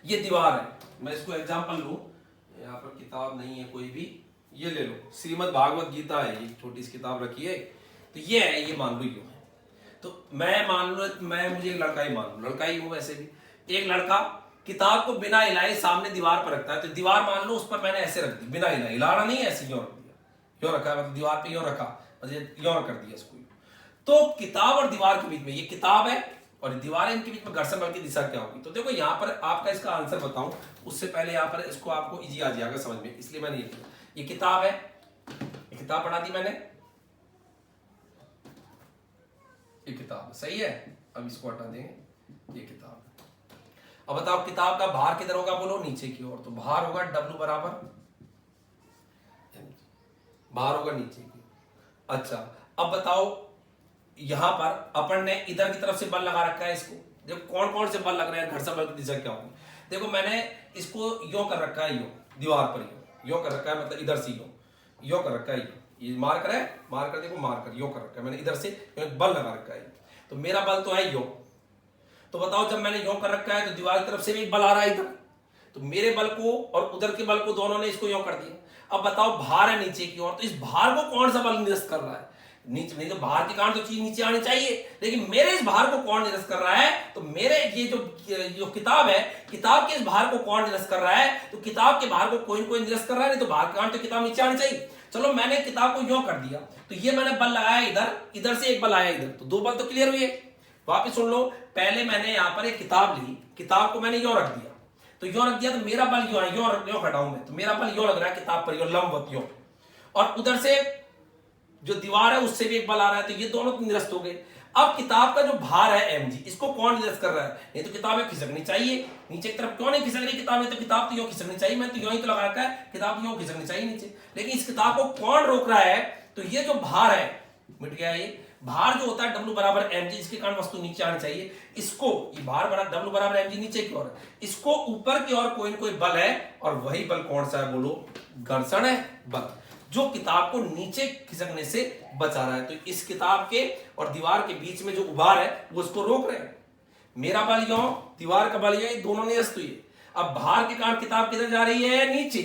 ये दीवार है, मैं इसको एग्जांपल लूं, यहाँ पर किताब नहीं है कोई भी, ये ले लो, श्रीमद् भागवत गीता है, ये छोटी सी किताब रखी है, तो ये है, ये मान लो यूं है। तो मैं मान लो, मैं मुझे एक लड़का ही मान लो, लड़का ही हूं वैसे भी। एक लड़का किताब को बिना हिलाए सामने दीवार पर रखता है, तो दीवार मान लो उस पर मैंने ऐसे रख दी, बिना हिलाए, हिलाना नहीं है, ऐसे यूं रख दिया, यूं रखा मतलब दीवार पे यूं रखा, यूं कर दिया इसको। तो किताब और दीवार के बीच में, ये किताब है और दीवार है, इनके बीच में घर्षण बल की दिशा क्या होगी। तो देखो यहाँ पर आपका इसका आंसर बताऊं उससे पहले यहाँ पर इसको आपको इजी आ जाएगा समझ में, इसलिए मैंने ये किताब है, ये किताब पढ़ा दी मैंने, ये किताब सही है। अब इसको हटा देंगे, ये किताब। अब बताओ किताब का भार किधर होगा, बोलो नीचे की ओर, तो भार होगा W बराबर, भार होगा नीचे की। अच्छा अब बताओ यहां पर अपन ने इधर की तरफ से बल लगा रखा है, इसको देखो कौन कौन से बल लग रहे हैं, घर्षण बल की दिशा क्या होगी। देखो मैंने इसको यो कर रखा है, यो दीवार पर यो कर रखा है, मतलब इधर से यो कर रखा है, ये मार्कर है, मार्कर देखो, मार्कर यो कर रखा है मैंने, इधर से बल लगा रखा है। तो मेरा बल तो है यो। तो बताओ जब मैंने यो कर रखा है तो दीवार की तरफ से भी एक बल आ रहा है इधर, तो मेरे बल को और उधर के बल को दोनों ने इसको यो कर दिया। अब बताओ भार है नीचे की ओर, तो इस भार को कौन सा बल निरस्त कर रहा है? नीचे, नहीं तो भार के कारण तो चीज नीचे आनी चाहिए, लेकिन मेरे इस भार को कौन निरस्त कर रहा है? तो मेरे ये जो किताब है, किताब के इस भार को कौन निरस्त कर रहा है? तो किताब के भार को कोई न कोई निरस्त कर रहा है, नहीं तो भार के कारण तो किताब नीचे आनी चाहिए। चलो मैंने किताब को यो कर दिया, तो ये मैंने बल लगाया इधर, इधर से एक बल आया इधर, तो दो बल तो क्लियर हुए। वापिस सुन लो, पहले मैंने यहां पर एक किताब ली, किताब को मैंने यो रख दिया, तो यो रख दिया तो मेरा बल यो है, यो हटाऊं मैं, तो मेरा बल यो लग रहा है किताब पर, यो लंबवत यो, और उधर से जो दीवार है उससे भी एक बल आ रहा है, तो ये दोनों निरस्त हो गए। अब किताब का जो भार है mg, इसको कौन निरस्त कर रहा है? नहीं तो किताबें खिसकनी चाहिए नीचे की तरफ, क्यों नहीं खिसक रही किताबें? तो किताब तो यो खिसकनी चाहिए, मैं तो यो ही तो लगा रखा है, किताब तो यो खिसकनी चाहिए नीचे, लेकिन इस किताब को कौन रोक रहा है? तो ये जो भार है, मिट गया ये भार जो होता है W बराबर mg, जिसके कारण वस्तु नीचे आनी चाहिए, इसको ये भार बराबर W बराबर mg नीचे की ओर, इसको ऊपर की ओर कोई न कोई बल है, और वही बल कौन सा है बोलो? घर्षण है बल, जो किताब को नीचे खिसकने से बचा रहा है। तो इस किताब के और दीवार के बीच में जो उभार है वो उसको रोक रहे हैं। मेरा बल यो, दीवार का बल ये, दोनों निरस्त हुए। अब भार के कारण किताब किधर जा रही है? नीचे,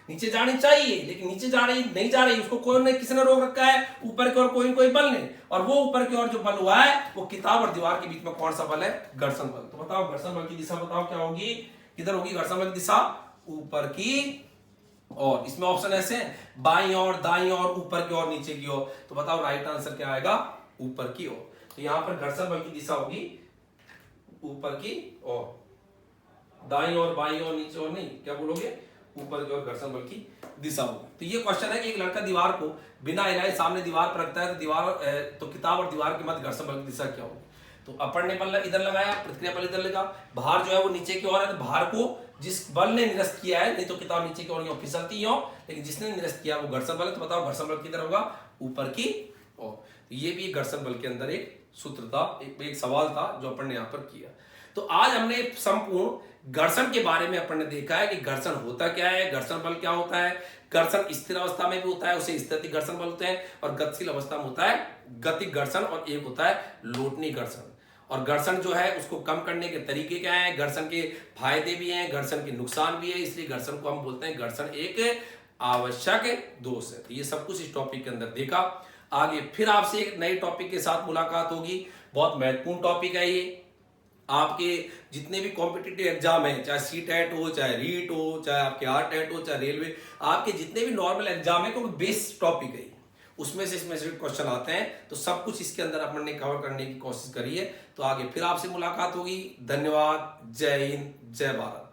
नीचे जानी चाहिए, लेकिन नीचे जा रही नहीं जा रही, उसको कोई ने किसने रोक रखा है? ऊपर की ओर कोई न कोई बल ने, और वो ऊपर की ओर जो बल हुआ है वो किताब और दीवार के बीच में कौन सा बल है? घर्षण बल। तो बताओ घर्षण बल की दिशा बताओ क्या होगी? किधर होगी घर्षण बल की दिशा? ऊपर की। और इसमें ऑप्शन ऐसे हैं, बाईं ओर, दाईं ओर, ऊपर की ओर, नीचे की ओर। तो बताओ राइट आंसर क्या आएगा? ऊपर की ओर। तो यहां पर घर्षण बल की दिशा होगी ऊपर की ओर, दाईं ओर, बाईं ओर, नीचे ओर नहीं, क्या बोलोगे? ऊपर की ओर घर्षण बल की दिशा होगी। तो ये क्वेश्चन है कि एक लड़का दीवार को बिना हिलाए सामने दीवार पर रखता है, तो किताब और दीवार के मध्य घर्षण बल की दिशा क्या होगी? तो अपर ने बल इधर लगाया, प्रतिक्रिया बल इधर लगा, भार जो है वो नीचे की ओर है, तो भार को जिस बल ने निरस्त किया है, नहीं तो किताब नीचे की ओर यूं फिसलती हो, लेकिन जिसने निरस्त किया वो घर्षण बल है। तो बताओ घर्षण बल किधर होगा? ऊपर की ओर। तो ये भी घर्षण बल के अंदर एक सूत्र था, एक सवाल था जो अपन ने यहां पर किया। तो आज हमने संपूर्ण घर्षण के बारे में अपन ने देखा है कि घर्षण होता क्या है, घर्षण बल क्या होता है, घर्षण स्थिर अवस्था में भी होता है, उसे स्थितिक घर्षण बोलते हैं, और गतिशील अवस्था में होता है गतिक घर्षण, और एक होता है लोटनी घर्षण। और घर्षण जो है उसको कम करने के तरीके क्या हैं, घर्षण के फायदे भी हैं, घर्षण के नुकसान भी है, इसलिए घर्षण को हम बोलते हैं घर्षण एक आवश्यक दोष है। तो ये सब कुछ इस टॉपिक के अंदर देखा। आगे फिर आपसे एक नए टॉपिक के साथ मुलाकात होगी। बहुत महत्वपूर्ण टॉपिक है ये, आपके जितने भी कॉम्पिटिटिव एग्जाम है, चाहे सीटेट हो, चाहे रीट हो, चाहे आपके आरटेट हो, चाहे रेलवे, आपके जितने भी नॉर्मल एग्जाम है, क्योंकि बेस टॉपिक है उसमें से इसमें से क्वेश्चन आते हैं, तो सब कुछ इसके अंदर अपन ने कवर करने की कोशिश करी है। तो आगे फिर आपसे मुलाकात होगी। धन्यवाद। जय हिंद, जय भारत।